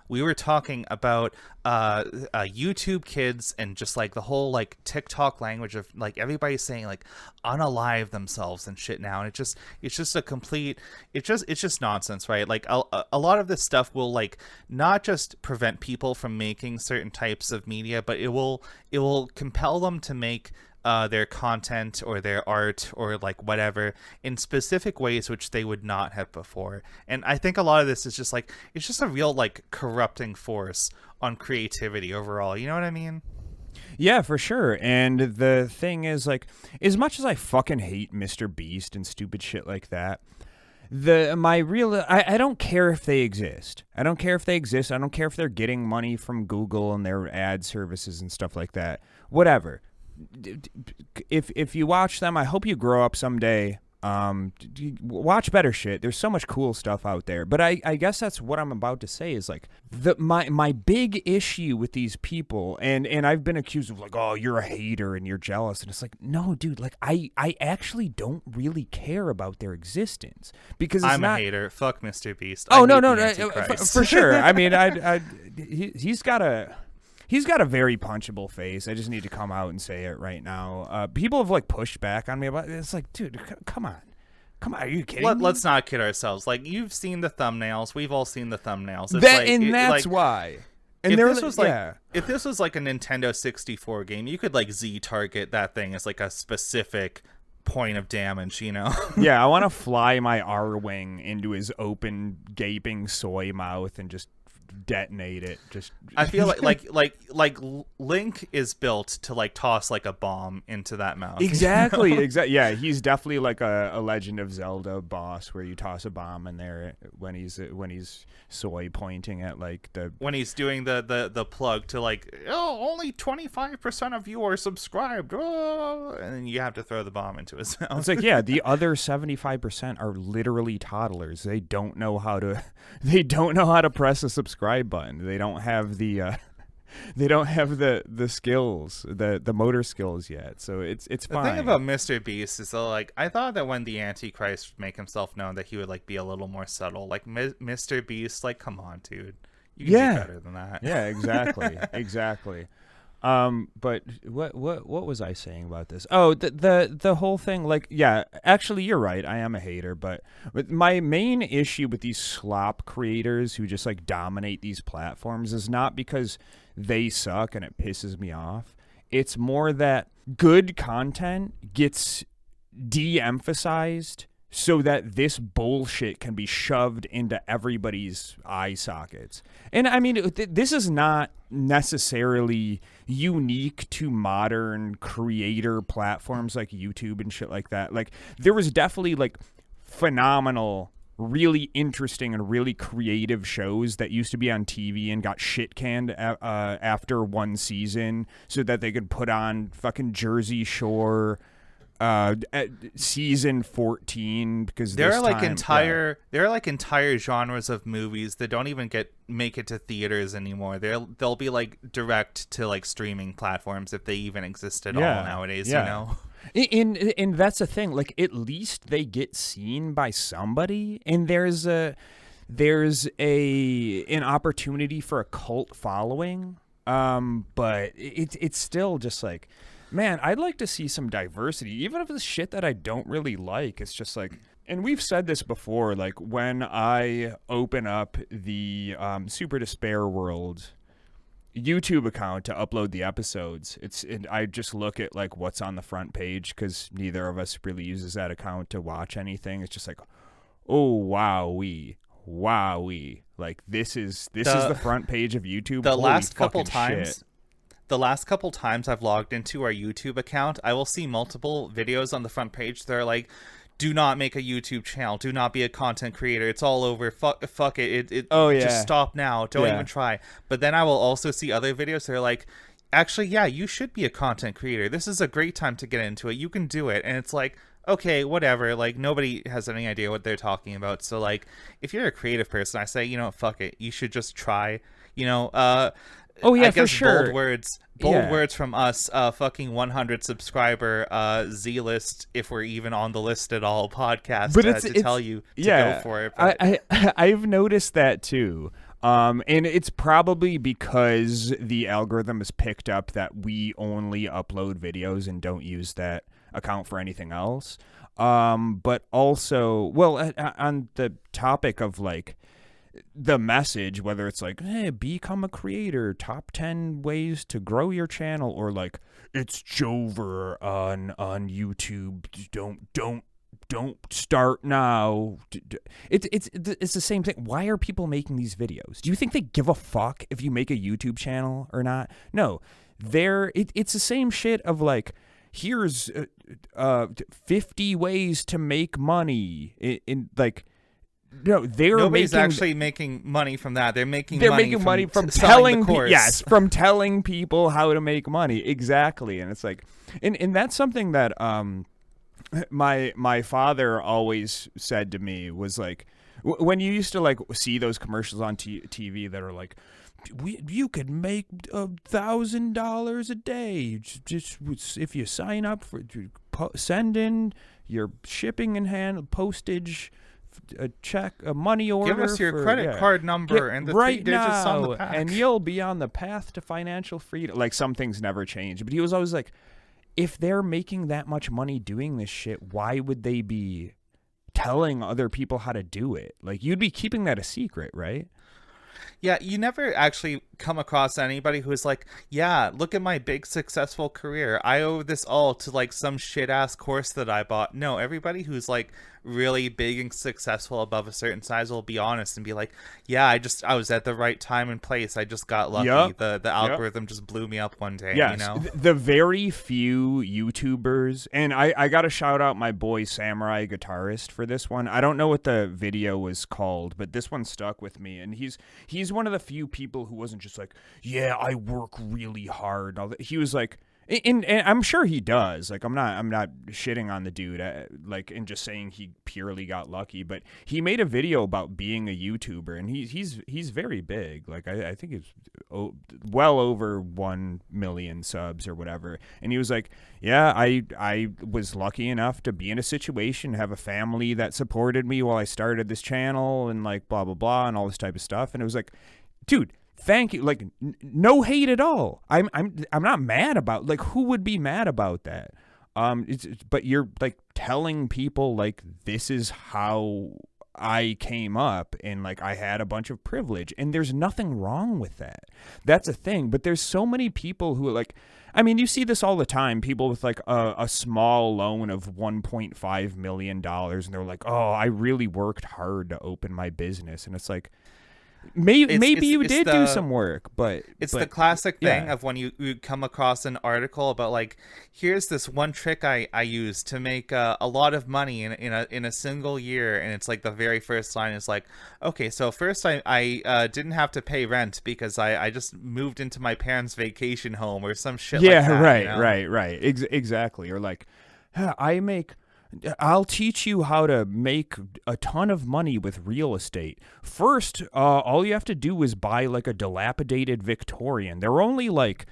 We were talking about YouTube kids and just like the whole like TikTok language of like everybody's saying like unalive themselves and shit now, and it's just a complete it's just nonsense, right? Like a lot of this stuff will like not just prevent people from making certain types of media, but it will compel them to make their content or their art or like whatever in specific ways which they would not have before. And I think a lot of this is just like it's just a real like corrupting force on creativity overall, you know what I mean? Yeah, for sure. And the thing is, like, as much as I fucking hate Mr. Beast and stupid shit like that, I don't care if they exist. I don't care if they exist. I don't care if they're getting money from Google and their ad services and stuff like that. Whatever. If you watch them, I hope you grow up someday. Watch better shit. There's so much cool stuff out there. But I guess that's what I'm about to say is like my big issue with these people, and I've been accused of like, oh, you're a hater and you're jealous, and it's like, no, dude, like I actually don't really care about their existence because it's I'm not a hater. Fuck Mr. Beast. Oh no, for sure. I mean, he's got a very punchable face. I just need to come out and say it right now. People have like pushed back on me about it. It's like, dude, come on. Are you kidding me? Let's not kid ourselves. Like, you've seen the thumbnails. We've all seen the thumbnails. It's that's why. And if this was like a Nintendo 64 game, you could like Z-target that thing as like a specific point of damage, you know? Yeah, I want to fly my R-wing into his open, gaping soy mouth and just detonate it. Just I feel like Link is built to like toss like a bomb into that mouth. Exactly. Yeah, he's definitely like a Legend of Zelda boss where you toss a bomb in there when he's soy pointing at like when he's doing the plug to like, oh, only 25% of you are subscribed, oh, and then you have to throw the bomb into his mouth. It's like, yeah, the other 75% are literally toddlers. They don't know how to press a subscribe button. They don't have the skills, the motor skills yet. So it's fine. The thing about Mr. Beast is that, like, I thought that when the Antichrist would make himself known that he would like be a little more subtle. Like Mr. Beast, like, come on, dude, you can do better than that. Yeah, exactly. Exactly. But what was I saying about this? Oh, the whole thing, like, yeah, actually you're right. I am a hater, but my main issue with these slop creators who just like dominate these platforms is not because they suck and it pisses me off. It's more that good content gets de-emphasized so that this bullshit can be shoved into everybody's eye sockets. And I mean, this is not necessarily unique to modern creator platforms like YouTube and shit like that. Like, there was definitely like phenomenal, really interesting and really creative shows that used to be on TV and got shit canned after one season so that they could put on fucking Jersey Shore at season 14 because there are like entire genres of movies that don't even make it to theaters anymore. They'll be like direct to like streaming platforms if they even exist at all nowadays. You know, and that's the thing. Like, at least they get seen by somebody, and there's an opportunity for a cult following. But it's still just like, man, I'd like to see some diversity, even if it's shit that I don't really like. It's just like, and we've said this before, like when I open up the Super Despair World YouTube account to upload the episodes, I just look at like what's on the front page because neither of us really uses that account to watch anything. It's just like, oh, wowee. Like, this is the front page of YouTube. The Holy last couple times. Shit. The last couple times I've logged into our YouTube account, I will see multiple videos on the front page that are like, do not make a YouTube channel. Do not be a content creator. It's all over. Fuck it. Just stop now. Don't even try. But then I will also see other videos that are like, actually, yeah, you should be a content creator. This is a great time to get into it. You can do it. And it's like, okay, whatever. Like, nobody has any idea what they're talking about. So, like, if you're a creative person, I say, fuck it. You should just try. Oh yeah, I for guess sure. bold words from us. Fucking 100 subscriber Z-list, if we're even on the list at all. Podcast, But to tell you to go for it. But I've noticed that too. And it's probably because the algorithm has picked up that we only upload videos and don't use that account for anything else. But also, well, on the topic of like the message, whether it's like, hey, become a creator, top 10 ways to grow your channel, or like, it's Jover on YouTube, don't start now. It's the same thing. Why are people making these videos? Do you think they give a fuck if you make a YouTube channel or not? No, it's the same shit of like, here's 50 ways to make money in like. No, nobody's actually making money from that. They're making money from telling from telling people how to make money. Exactly. And it's like, and that's something that my father always said to me was like, when you used to like see those commercials on TV that are like, you could make $1,000 a day just if you sign up for send in your shipping and hand postage, a check, a money order. Give us your credit card number and the right 3 digits now, on the back, and you'll be on the path to financial freedom. Like, some things never change, but he was always like, if they're making that much money doing this shit, why would they be telling other people how to do it? Like, you'd be keeping that a secret, right? Yeah, you never actually come across anybody who's like, yeah, look at my big successful career. I owe this all to like some shit ass course that I bought. No, everybody who's like really big and successful above a certain size will be honest and be like, yeah, I was at the right time and place. I just got lucky. Yep. The algorithm just blew me up one day. Yes. The very few YouTubers, and I got to shout out my boy Samurai Guitarist for this one. I don't know what the video was called, but this one stuck with me, and he's one of the few people who wasn't just like, yeah, I work really hard. He was like, and I'm sure he does. Like, I'm not shitting on the dude, like, and just saying he purely got lucky. But he made a video about being a YouTuber, and he's very big. Like, I think he's well over 1 million subs or whatever. And he was like, yeah, I was lucky enough to be in a situation, have a family that supported me while I started this channel, and like blah blah blah, and all this type of stuff. And it was like, dude, thank you. Like, no hate at all. I'm not mad about, like, who would be mad about that? But you're like telling people like, this is how I came up, and like I had a bunch of privilege, and there's nothing wrong with that. That's a thing. But there's so many people who like, I mean, you see this all the time. People with like a small loan of $1.5 million, and they're like, oh, I really worked hard to open my business, and it's like, maybe you did do some work, but the classic thing of when you come across an article about like, here's this one trick I used to make a lot of money in a single year, and it's like the very first line is like, okay, so first I didn't have to pay rent because I just moved into my parents' vacation home or some shit like that. Right. Exactly. Or like, I'll teach you how to make a ton of money with real estate. First, all you have to do is buy like a dilapidated Victorian. They're only like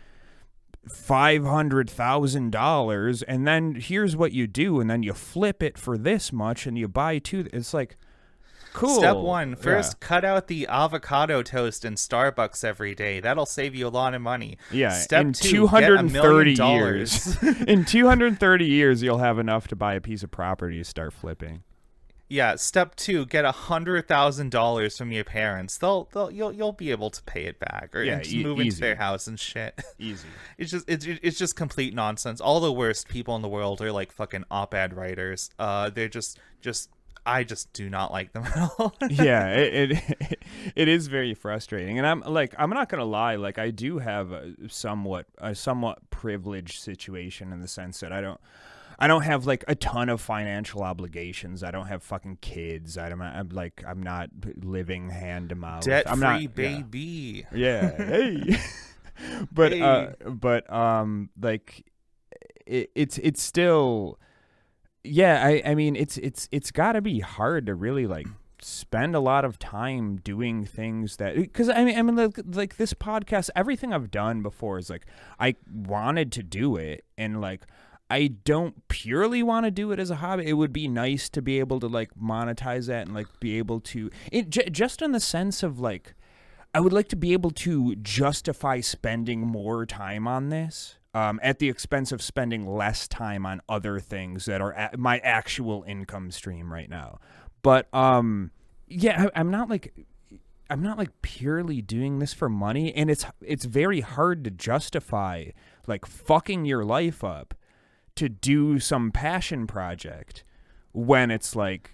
$500,000, and then here's what you do, and then you flip it for this much, and you buy two. It's like, cool. Step one, first cut out the avocado toast in Starbucks every day. That'll save you a lot of money. Yeah. Step in two, 230 $1 million. years. In 230 years, you'll have enough to buy a piece of property to start flipping. Yeah. Step two, get $100,000 from your parents. You'll be able to pay it back, or just move into their house and shit. Easy. It's just complete nonsense. All the worst people in the world are like fucking op-ed writers. They're just. I just do not like them at all. Yeah, it is very frustrating, and I'm not gonna lie, like I do have a somewhat privileged situation in the sense that I don't have like a ton of financial obligations. I don't have fucking kids. I'm not living hand to mouth. Debt-free baby. Yeah. Hey. But hey. Like it's still. Yeah, I mean, it's got to be hard to really like spend a lot of time doing things that, because I mean like this podcast, everything I've done before is like I wanted to do it, and like I don't purely want to do it as a hobby. It would be nice to be able to like monetize that and like be able to just in the sense of like I would like to be able to justify spending more time on this at the expense of spending less time on other things that are my actual income stream right now. But yeah, I'm not like purely doing this for money, and it's very hard to justify like fucking your life up to do some passion project when it's like,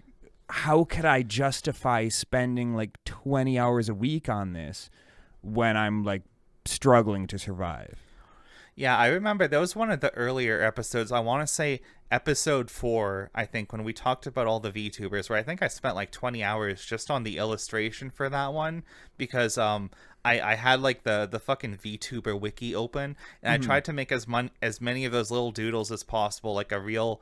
how could I justify spending like 20 hours a week on this when I'm like struggling to survive? Yeah, I remember that was one of the earlier episodes. I want to say episode 4, I think, when we talked about all the VTubers, where I think I spent like 20 hours just on the illustration for that one, because I had like the fucking VTuber wiki open, and I tried to make as many of those little doodles as possible, like a real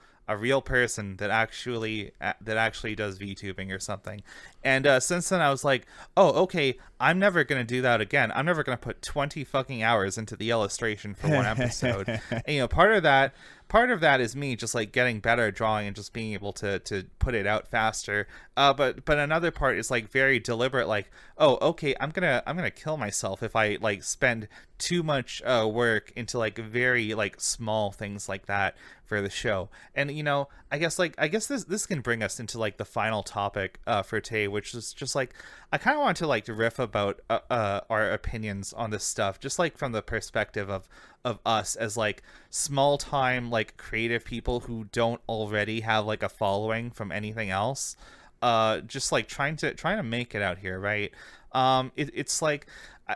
person that actually does VTubing or something. And since then I was like, oh, okay, I'm never gonna do that again. I'm never gonna put 20 fucking hours into the illustration for one episode. And, you know, part of that is me just like getting better at drawing and just being able to put it out faster. But another part is like very deliberate, like, oh, okay, I'm gonna kill myself if I like spend too much work into like very like small things like that for the show. And you know, I guess this can bring us into like the final topic for today, which is just like I kind of want to like riff about our opinions on this stuff, just like from the perspective of us as like small time like creative people who don't already have like a following from anything else, just like trying to make it out here, right? It's like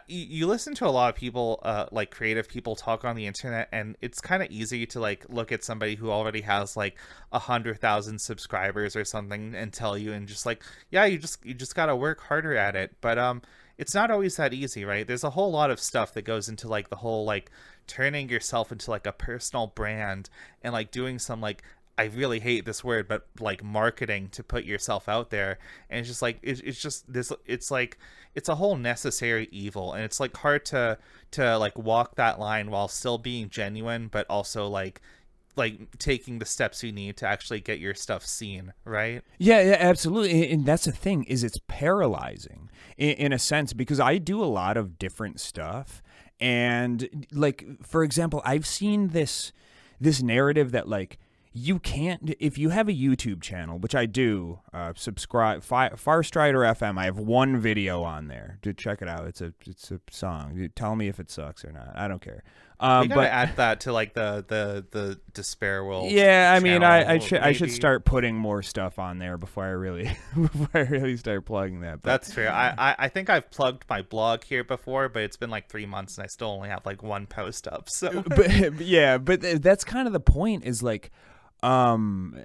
you listen to a lot of people, like creative people, talk on the internet, and it's kind of easy to like look at somebody who already has like 100,000 subscribers or something and tell you, and just like, yeah, you just gotta work harder at it. But it's not always that easy, right? There's a whole lot of stuff that goes into like the whole like turning yourself into like a personal brand and like doing some like, I really hate this word, but like marketing to put yourself out there. And it's just like it's just this, it's like it's a whole necessary evil, and it's like hard to like walk that line while still being genuine, but also like taking the steps you need to actually get your stuff seen, right? Yeah, absolutely. And that's the thing, is it's paralyzing in a sense, because I do a lot of different stuff. And like, for example, I've seen this narrative that like, you can't, if you have a YouTube channel, which I do, subscribe, Farstrider FM. I have one video on there. Dude, check it out. It's a song. Tell me if it sucks or not. I don't care. We gotta add that to like the Despair World. Yeah, I mean, I should start putting more stuff on there before I really start plugging that. But that's fair. I think I've plugged my blog here before, but it's been like 3 months and I still only have like one post up. So, but that's kind of the point. Is like, I've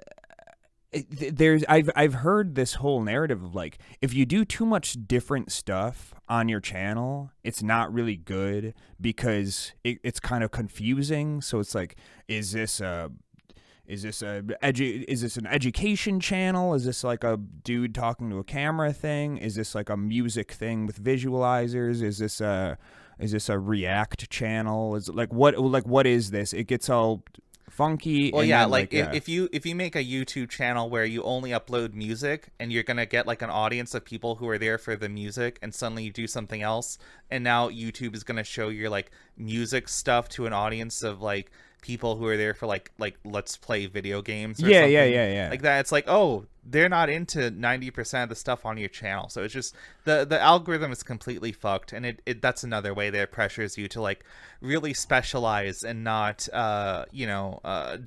heard this whole narrative of like, if you do too much different stuff on your channel, it's not really good because it's kind of confusing. So it's like, is this an education channel? Is this like a dude talking to a camera thing? Is this like a music thing with visualizers? Is this a React channel? Is it like what is this? It gets all funky. Well, yeah, like if you make a YouTube channel where you only upload music and you're gonna get like an audience of people who are there for the music, and suddenly you do something else, and now YouTube is gonna show your like music stuff to an audience of like people who are there for like let's play video games or something like that. It's like, oh, they're not into 90% of the stuff on your channel. So it's just the algorithm is completely fucked, and it that's another way that it pressures you to like really specialize and not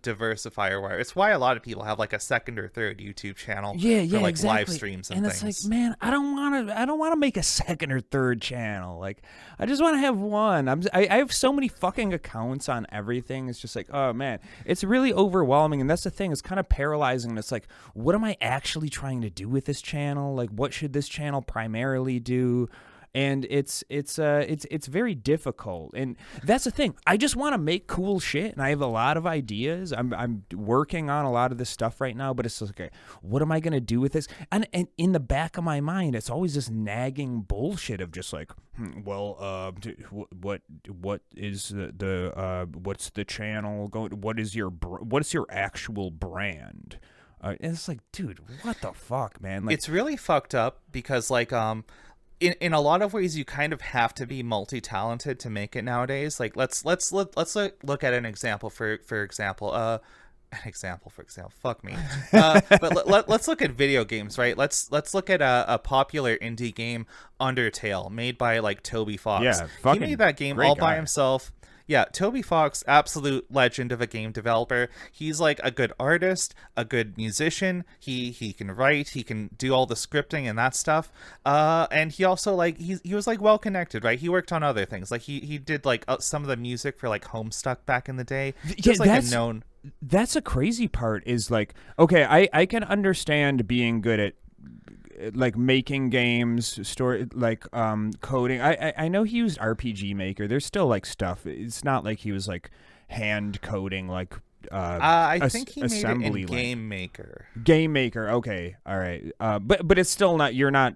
diversify or whatever. It's why a lot of people have like a second or third YouTube channel for like exactly. live streams and things. It's like, man, I don't want to make a second or third channel. Like, I just want to have one. I have so many fucking accounts on everything. It's just like, oh man, it's really overwhelming. And that's the thing, it's kind of paralyzing. It's like, what am I actually trying to do with this channel? Like, what should this channel primarily do? and it's very difficult. And that's the thing. I just want to make cool shit, and I have a lot of ideas. I'm working on a lot of this stuff right now, but it's like, okay, what am I gonna do with this? And in the back of my mind, it's always this nagging bullshit of just like, what is the what's the channel going? What's your actual brand? And it's like, dude, what the fuck, man? Like, it's really fucked up because like in a lot of ways you kind of have to be multi-talented to make it nowadays. Like let's look at an example for example. Fuck me. But let's look at video games, right? Let's look at a popular indie game, Undertale, made by like Toby Fox. Yeah, he made that game all by guy. himself. Yeah, Toby Fox, absolute legend of a game developer. He's like a good artist, a good musician. He can write, he can do all the scripting and that stuff. And he also like he was like well connected, right? He worked on other things. Like he did like some of the music for like Homestuck back in the day. Just like a known. That's a crazy part. Is like, okay, I can understand being good at like making games, story, like coding. I know he used RPG Maker. There's still like stuff. It's not like he was like hand coding like I think he made it in assembly Game Maker. Game Maker, okay, all right. But it's still not. You're not.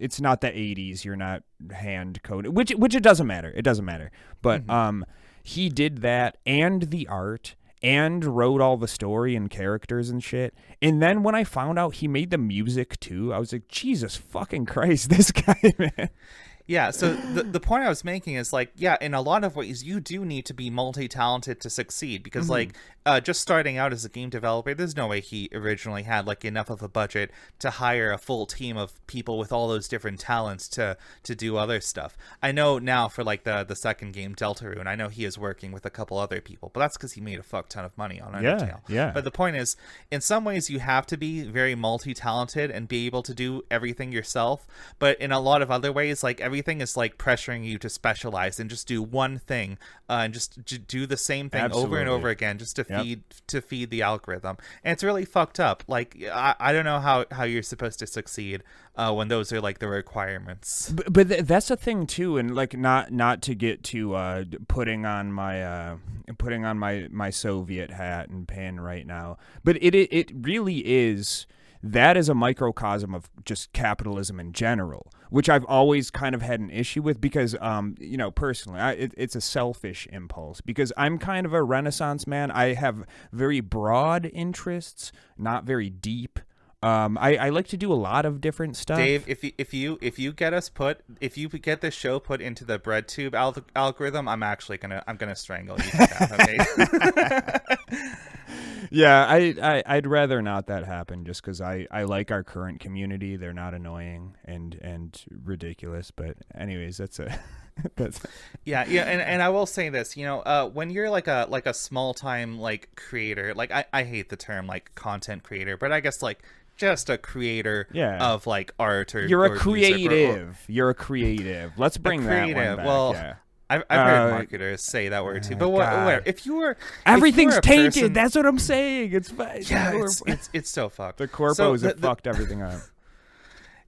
It's not the 80s. You're not hand coding, which it doesn't matter. It doesn't matter. But he did that and the art, and wrote all the story and characters and shit. And then when I found out he made the music too, I was like, Jesus fucking Christ, this guy, man. Yeah, so the point I was making is like, yeah, in a lot of ways you do need to be multi-talented to succeed because like just starting out as a game developer, there's no way he originally had like enough of a budget to hire a full team of people with all those different talents to do other stuff. I know now for like the second game, Deltarune, I know he is working with a couple other people, but that's because he made a fuck ton of money on Undertale. Yeah. But the point is, in some ways you have to be very multi-talented and be able to do everything yourself, but in a lot of other ways, like everything is like pressuring you to specialize and just do one thing and just do the same thing over and over again just to feed the algorithm. And it's really fucked up. Like I don't know how you're supposed to succeed when those are like the requirements. But that's the thing too, and like not to get to putting on my Soviet hat and pin right now, but it really is. That is a microcosm of just capitalism in general, which I've always kind of had an issue with because, personally, it's a selfish impulse because I'm kind of a Renaissance man. I have very broad interests, not very deep. I like to do a lot of different stuff. Dave, if you get this show put into the BreadTube algorithm, I'm gonna strangle you to death. Okay? Yeah, I'd rather not that happen just because I like our current community. They're not annoying and ridiculous. But anyways, that's yeah, and I will say this, when you're like a small time like creator, like I hate the term like content creator, but I guess like just a creator of like art or you're a or creative. You're a creative. Let's bring that one back. Well, yeah. I've heard marketers say that word too, but if you were everything's tainted. Person, that's what I'm saying. It's fine. Yeah, it's so fucked. The corpos have fucked everything up.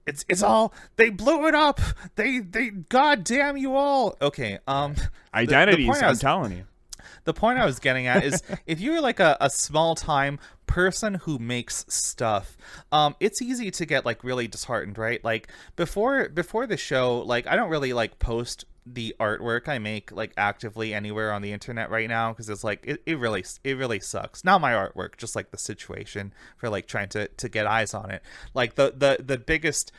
It's all they blew it up. They goddamn you all. Okay. Identities. I'm telling you. The point I was getting at is if you're like a small time person who makes stuff, it's easy to get like really disheartened, right? Like before the show, like I don't really like post the artwork I make like actively anywhere on the internet right now because it's like it really sucks. Not my artwork, just like the situation for like trying to get eyes on it. Like the biggest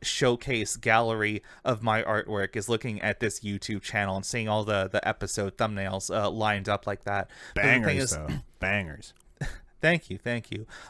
showcase gallery of my artwork is looking at this YouTube channel and seeing all the episode thumbnails lined up like that. Bangers though. Bangers. Thank you.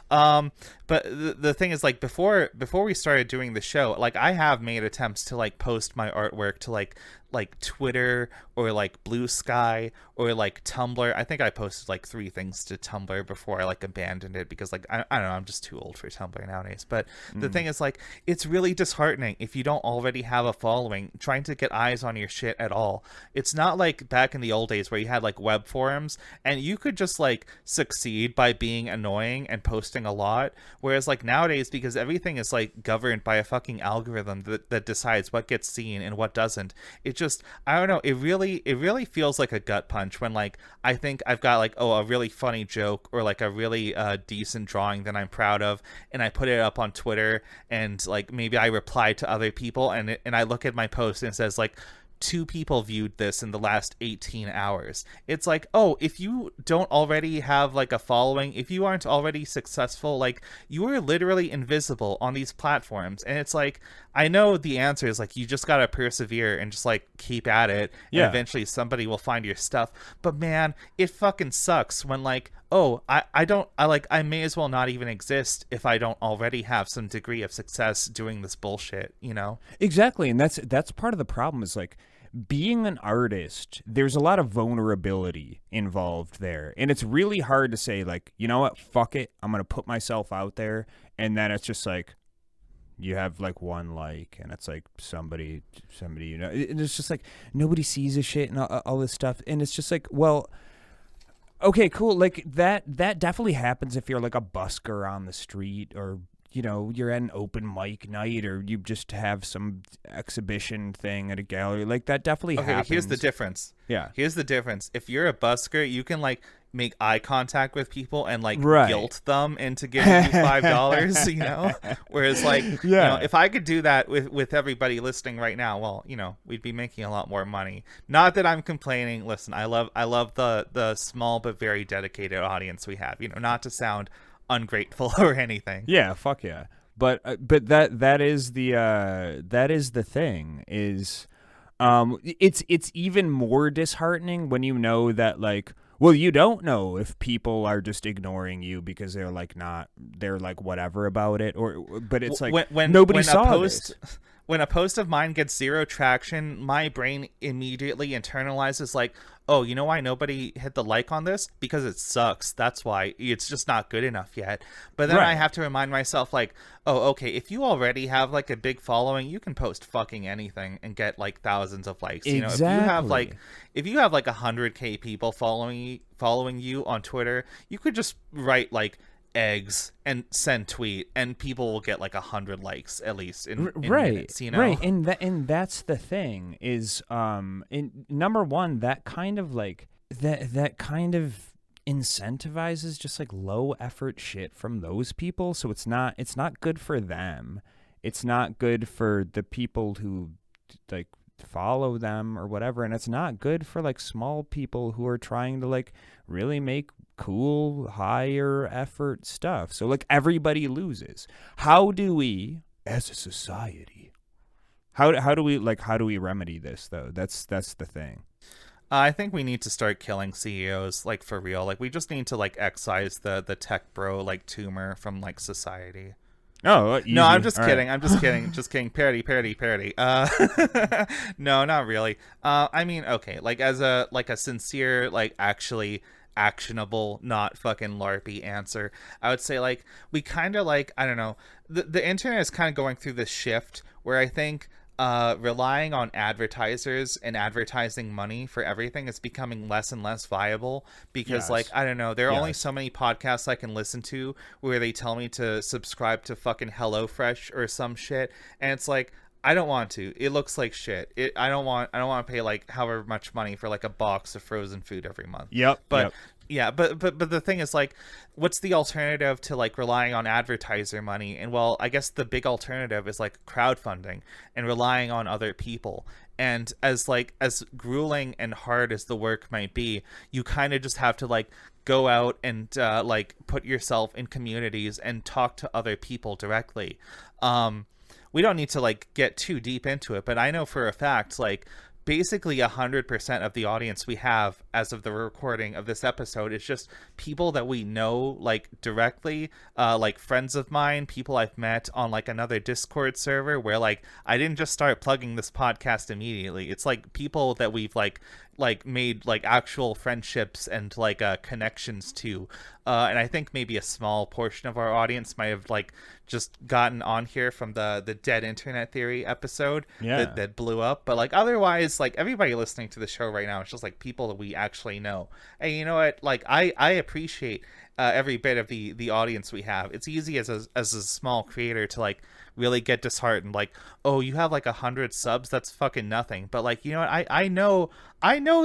But the thing is, like, before we started doing the show, like, I have made attempts to like post my artwork to like like Twitter or like Blue Sky or like Tumblr. I think I posted like 3 things to Tumblr before I like abandoned it because like I don't know, I'm just too old for Tumblr nowadays. But the thing is, like, it's really disheartening if you don't already have a following trying to get eyes on your shit at all. It's not like back in the old days where you had like web forums and you could just like succeed by being annoying and posting a lot, whereas like nowadays, because everything is like governed by a fucking algorithm that decides what gets seen and what doesn't, it just, I don't know, it really feels like a gut punch when like I think I've got like, oh, a really funny joke or like a really decent drawing that I'm proud of, and I put it up on Twitter, and like maybe I reply to other people, and I look at my post and it says like 2 people viewed this in the last 18 hours. It's like, oh, if you don't already have like a following, if you aren't already successful, like, you are literally invisible on these platforms. And it's like, I know the answer is like, you just gotta persevere and just like keep at it, and eventually somebody will find your stuff. But man, it fucking sucks when like, oh, I may as well not even exist if I don't already have some degree of success doing this bullshit, you know? Exactly, and that's part of the problem is like being an artist, there's a lot of vulnerability involved there. And it's really hard to say like, you know what, fuck it, I'm going to put myself out there, and then it's just like you have like 1 like, and it's like somebody you know, and it's just like nobody sees this shit and all this stuff, and it's just like, well, okay, cool. Like that definitely happens if you're like a busker on the street, or you know, you're at an open mic night, or you just have some exhibition thing at a gallery. Like that definitely happens. Here's the difference. Yeah. Here's the difference. If you're a busker, you can like make eye contact with people and like guilt them into giving you $5, you know? Whereas like, you know, if I could do that with everybody listening right now, well, you know, we'd be making a lot more money. Not that I'm complaining. Listen, I love the small but very dedicated audience we have, you know, not to sound ungrateful or anything. Yeah, fuck yeah. But that is the thing is it's even more disheartening when you know that like, well, you don't know if people are just ignoring you because they're like whatever about it, but it's like when nobody saw this. When a post of mine gets 0 traction, my brain immediately internalizes like, oh, you know why nobody hit the like on this? Because it sucks. That's why. It's just not good enough yet. But then I have to remind myself like, oh, okay, if you already have like a big following, you can post fucking anything and get like thousands of likes. Exactly. You know, if you have like 100K people following you on Twitter, you could just write like eggs and send tweet, and people will get like 100 likes at least in minutes, you know? Right, and that's the thing is in number one, that kind of like that kind of incentivizes just like low effort shit from those people, so it's not good for them, it's not good for the people who like follow them or whatever, and it's not good for like small people who are trying to like really make cool higher effort stuff. So like everybody loses. How do we as a society, how do we remedy this though? That's the thing. I think we need to start killing CEOs, like for real. Like we just need to like excise the tech bro like tumor from like society. Oh, easy. No, I'm just kidding. Right. I'm just kidding. Just kidding. Parody. No, not really. I mean, okay, like as a sincere, like actually actionable, not fucking LARPy answer, I would say like we kind of like, I don't know, the internet is kind of going through this shift where I think relying on advertisers and advertising money for everything is becoming less and less viable because like, I don't know, there are only so many podcasts I can listen to where they tell me to subscribe to fucking HelloFresh or some shit, and it's like, I don't want to. It looks like shit. I don't want to pay like however much money for like a box of frozen food every month. But yeah, but the thing is like, what's the alternative to like relying on advertiser money? And well, I guess the big alternative is like crowdfunding and relying on other people. And as grueling and hard as the work might be, you kind of just have to like go out and like put yourself in communities and talk to other people directly. We don't need to like get too deep into it, but I know for a fact like basically 100% of the audience we have as of the recording of this episode is just people that we know, like, directly, like friends of mine, people I've met on like another Discord server, where like I didn't just start plugging this podcast immediately. It's like people that we've like made like actual friendships and like connections to, and I think maybe a small portion of our audience might have like just gotten on here from the Dead Internet Theory episode that blew up, but like otherwise, like everybody listening to the show right now, it's just like people that we actually know. And you know what, like I appreciate every bit of the audience we have. It's easy as a small creator to like really get disheartened, like, oh, you have like 100 subs, that's fucking nothing. But like, you know what, I know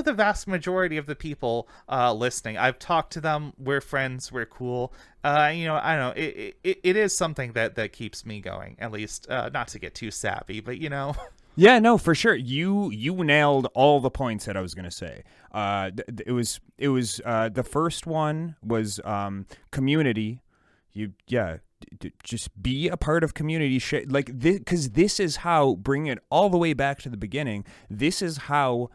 the vast majority of the people listening. I've talked to them, we're friends, we're cool. You know, I don't know, it is something that keeps me going, at least, not to get too sappy, but you know. Yeah, no, for sure. You nailed all the points that I was gonna say. It was the first one was community. Just be a part of community shit, like this, because this is how, bring it all the way back to the beginning. This is how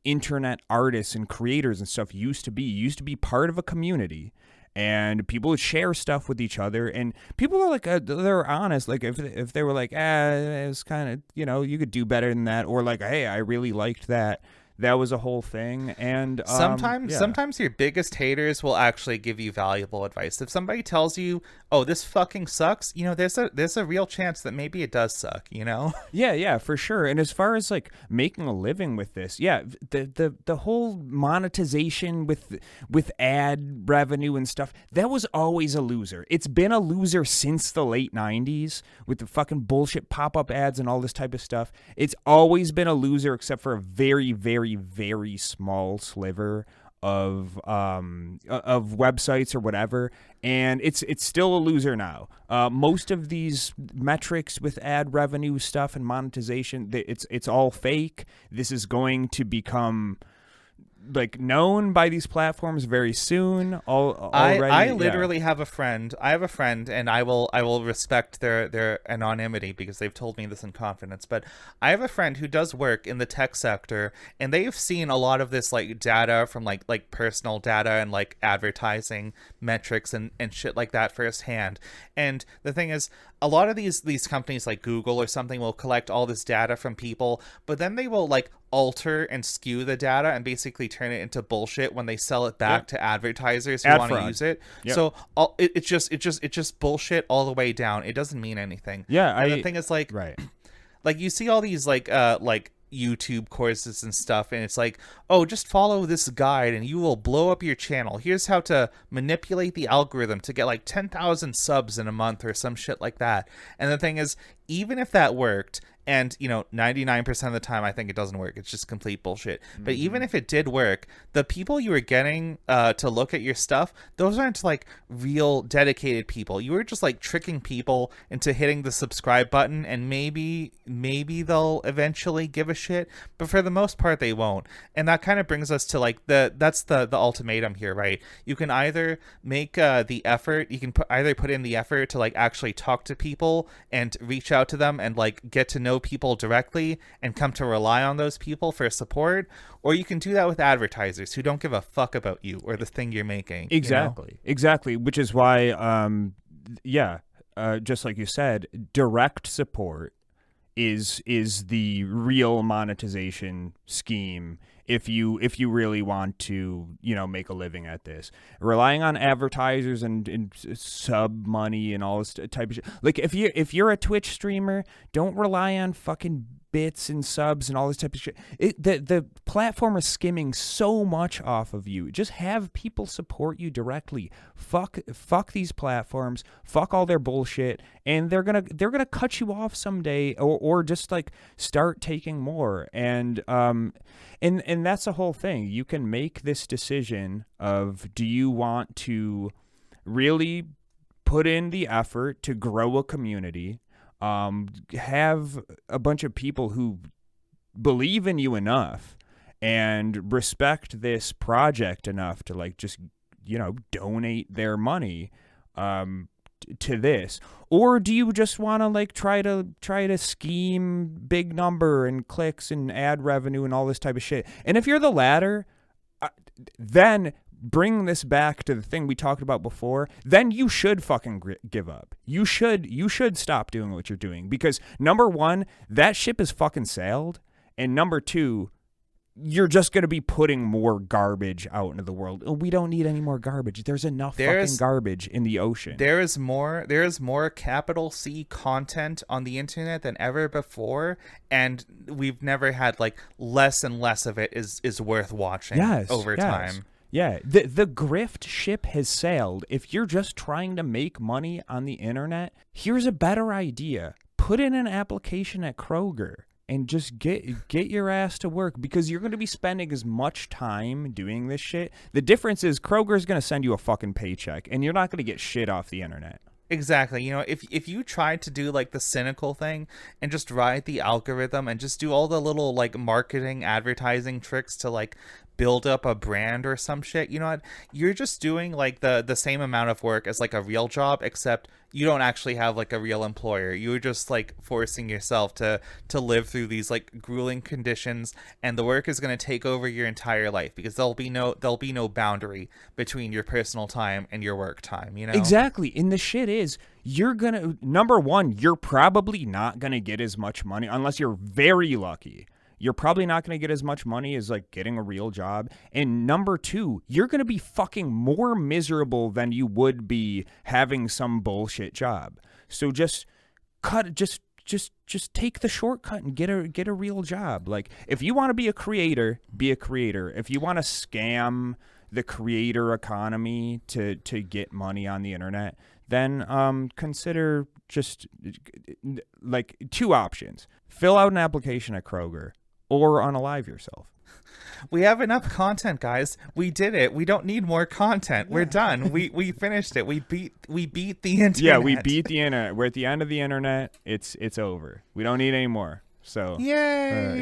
internet artists and creators and stuff used to be part of a community. And people would share stuff with each other, and people are like, they're honest. Like if they were like, it was kind of, you know, you could do better than that, or like, hey, I really liked that. That was a whole thing. And sometimes your biggest haters will actually give you valuable advice. If somebody tells you, oh, this fucking sucks, you know, there's a real chance that maybe it does suck, you know? Yeah, for sure. And as far as like making a living with this, the whole monetization with ad revenue and stuff, that was always a loser. It's been a loser since the late 90s with the fucking bullshit pop-up ads and all this type of stuff. It's always been a loser, except for a very, very, very small sliver of websites or whatever, and it's still a loser now. Most of these metrics with ad revenue stuff and monetization, it's all fake. This is going to become like known by these platforms very soon. I literally have a friend. I have a friend, and I will respect their anonymity because they've told me this in confidence. But I have a friend who does work in the tech sector, and they've seen a lot of this like data from like personal data and like advertising metrics and shit like that firsthand. And the thing is, a lot of these companies like Google or something will collect all this data from people, but then they will like alter and skew the data and basically turn it into bullshit when they sell it back to advertisers who want to use it. So it's just bullshit all the way down. It doesn't mean anything. And the thing is, like, right, like you see all these like YouTube courses and stuff, and it's like, oh, just follow this guide and you will blow up your channel. Here's how to manipulate the algorithm to get like 10,000 subs in a month or some shit like that. And the thing is, even if that worked, and, you know, 99% of the time, I think it doesn't work. It's just complete bullshit. Mm-hmm. But even if it did work, the people you were getting to look at your stuff, those aren't like real dedicated people. You were just like tricking people into hitting the subscribe button, and maybe they'll eventually give a shit. But for the most part, they won't. And that kind of brings us to like that's the ultimatum here, right? You can either make the effort. You can either put in the effort to like actually talk to people and reach out to them and like get to know people directly and come to rely on those people for support, or you can do that with advertisers who don't give a fuck about you or the thing you're making. Exactly, which is why just like you said, direct support is the real monetization scheme if you really want to, you know, make a living at this. Relying on advertisers and sub money and all this type of shit. Like if you're a Twitch streamer, don't rely on fucking bits and subs and all this type of shit. The platform is skimming so much off of you. Just have people support you directly. Fuck these platforms. Fuck all their bullshit, and they're gonna cut you off someday, or just like start taking more. And that's the whole thing. You can make this decision of, do you want to really put in the effort to grow a community, have a bunch of people who believe in you enough and respect this project enough to like just, you know, donate their money to this, or do you just want to like try to scheme big number and clicks and ad revenue and all this type of shit? And if you're the latter, then bring this back to the thing we talked about before, then you should fucking give up. You should stop doing what you're doing, because number one, that ship is fucking sailed, and number two, you're just going to be putting more garbage out into the world. We don't need any more garbage. There's enough fucking garbage in the ocean. There is more capital C content on the internet than ever before, and we've never had like less and less of it is worth watching over time. Yeah, the grift ship has sailed. If you're just trying to make money on the internet, here's a better idea. Put in an application at Kroger and just get your ass to work, because you're going to be spending as much time doing this shit. The difference is Kroger's going to send you a fucking paycheck, and you're not going to get shit off the internet. Exactly. You know, if you tried to do like the cynical thing and just ride the algorithm and just do all the little like marketing advertising tricks to like build up a brand or some shit, you know what? You're just doing like the same amount of work as like a real job, except you don't actually have like a real employer. You're just like forcing yourself to live through these like grueling conditions, and the work is going to take over your entire life, because there'll be no boundary between your personal time and your work time, you know? Exactly. And the shit is, you're going to, number one, you're probably not going to get as much money unless you're very lucky. You're probably not going to get as much money as like getting a real job. And number two, you're going to be fucking more miserable than you would be having some bullshit job. So just take the shortcut and get a real job. Like, if you want to be a creator, be a creator. If you want to scam the creator economy to get money on the internet, then consider just like two options. Fill out an application at Kroger, or unalive yourself. We have enough content, guys. We did it. We don't need more content. We're done. We finished it. We beat the internet. Yeah, we beat the internet. We're at the end of the internet. It's over. We don't need any more. So yay!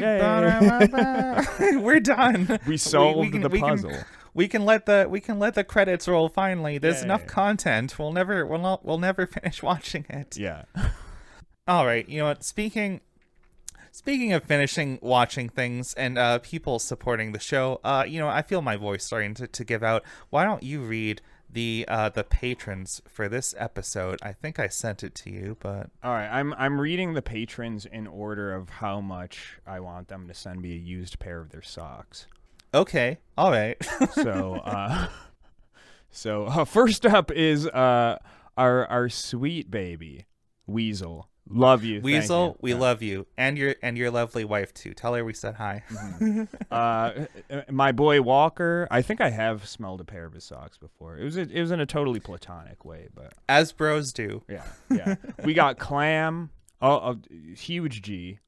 We're done. We solved the puzzle. We can let the credits roll. Finally, there's enough content. We'll never finish watching it. Yeah. All right. You know what? Speaking of finishing watching things and people supporting the show, you know, I feel my voice starting to give out. Why don't you read the patrons for this episode? I think I sent it to you, but all right, I'm reading the patrons in order of how much I want them to send me a used pair of their socks. Okay, all right. So first up is our sweet baby Weasel. Love you, Weasel. You. We love you, and your lovely wife too. Tell her we said hi. Mm-hmm. My boy Walker. I think I have smelled a pair of his socks before. It was in a totally platonic way, but as bros do. Yeah. We got Clam. Oh, huge G.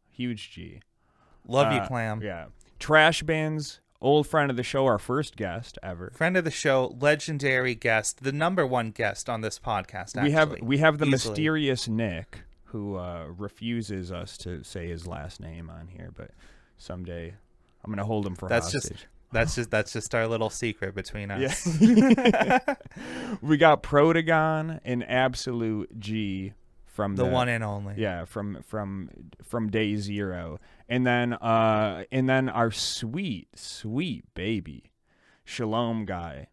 Love you, Clam. Yeah. Trash Bins. Old friend of the show, our first guest ever. Friend of the show, legendary guest, the number one guest on this podcast. Actually. We have the mysterious Nick, who refuses us to say his last name on here, but someday I'm gonna hold him for hostage. That's just our little secret between us. Yeah. We got Protagon and Absolute G from the one and only. Yeah, from day zero, and then our sweet baby Shalom guy,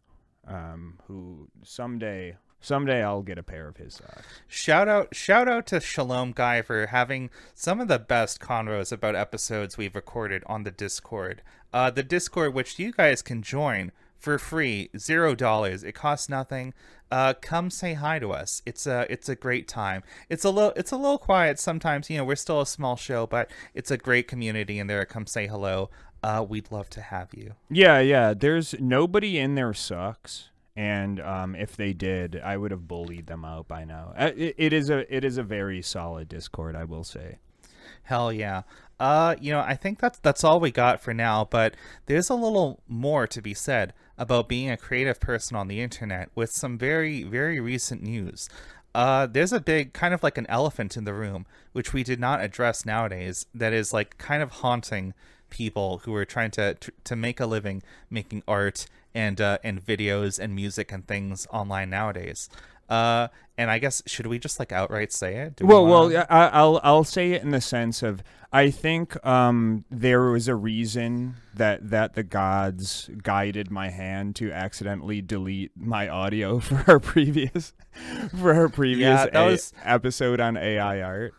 who someday I'll get a pair of his socks. Shout out to Shalom Guy for having some of the best convos about episodes we've recorded on the Discord. The Discord, which you guys can join for free, $0. It costs nothing. Come say hi to us. It's a great time. It's a little quiet sometimes. You know, we're still a small show, but it's a great community in there. Come say hello. We'd love to have you. Yeah. There's nobody in there sucks. And if they did, I would have bullied them out by now. It is a very solid Discord, I will say. Hell yeah. You know, I think that's all we got for now, but there's a little more to be said about being a creative person on the internet with some very, very recent news. There's a big, kind of like an elephant in the room, which we did not address nowadays, that is like kind of haunting people who are trying to make a living making art and videos and music and things online nowadays. And I guess, should we just like outright say it? Do we Well, wanna- I'll say it in the sense of, I think there was a reason that the gods guided my hand to accidentally delete my audio for our previous Yeah, that was- episode on AI art.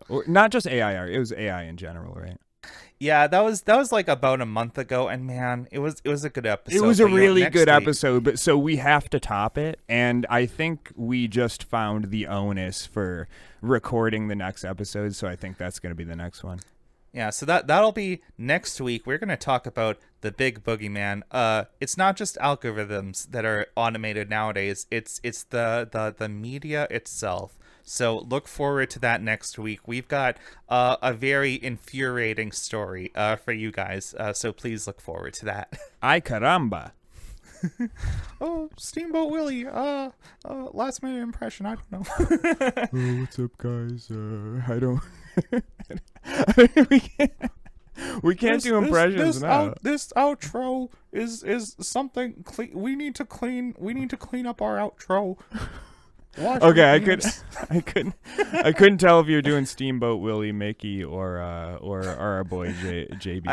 Or not just AI art, it was AI in general, right? Yeah, that was like about a month ago, and man, it was a good episode. It was a but, you know, really next good week- episode, but so we have to top it, and I think we just found the onus for recording the next episode, so I think that's going to be the next one. Yeah, so that'll be next week. We're going to talk about the big boogeyman. It's not just algorithms that are automated nowadays. It's the media itself. So look forward to that next week. We've got a very infuriating story for you guys. So please look forward to that. Ay caramba. Oh, Steamboat Willie. Last minute impression. I don't know. What's up, guys? I don't. we can't do impressions now. This outro is something. We need to clean up our outro. Okay, I couldn't tell if you were doing Steamboat Willie, Mickey, or our boy JBP.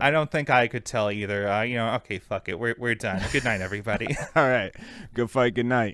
I don't think I could tell either. Okay, fuck it. We're done. Good night, everybody. All right, good fight. Good night.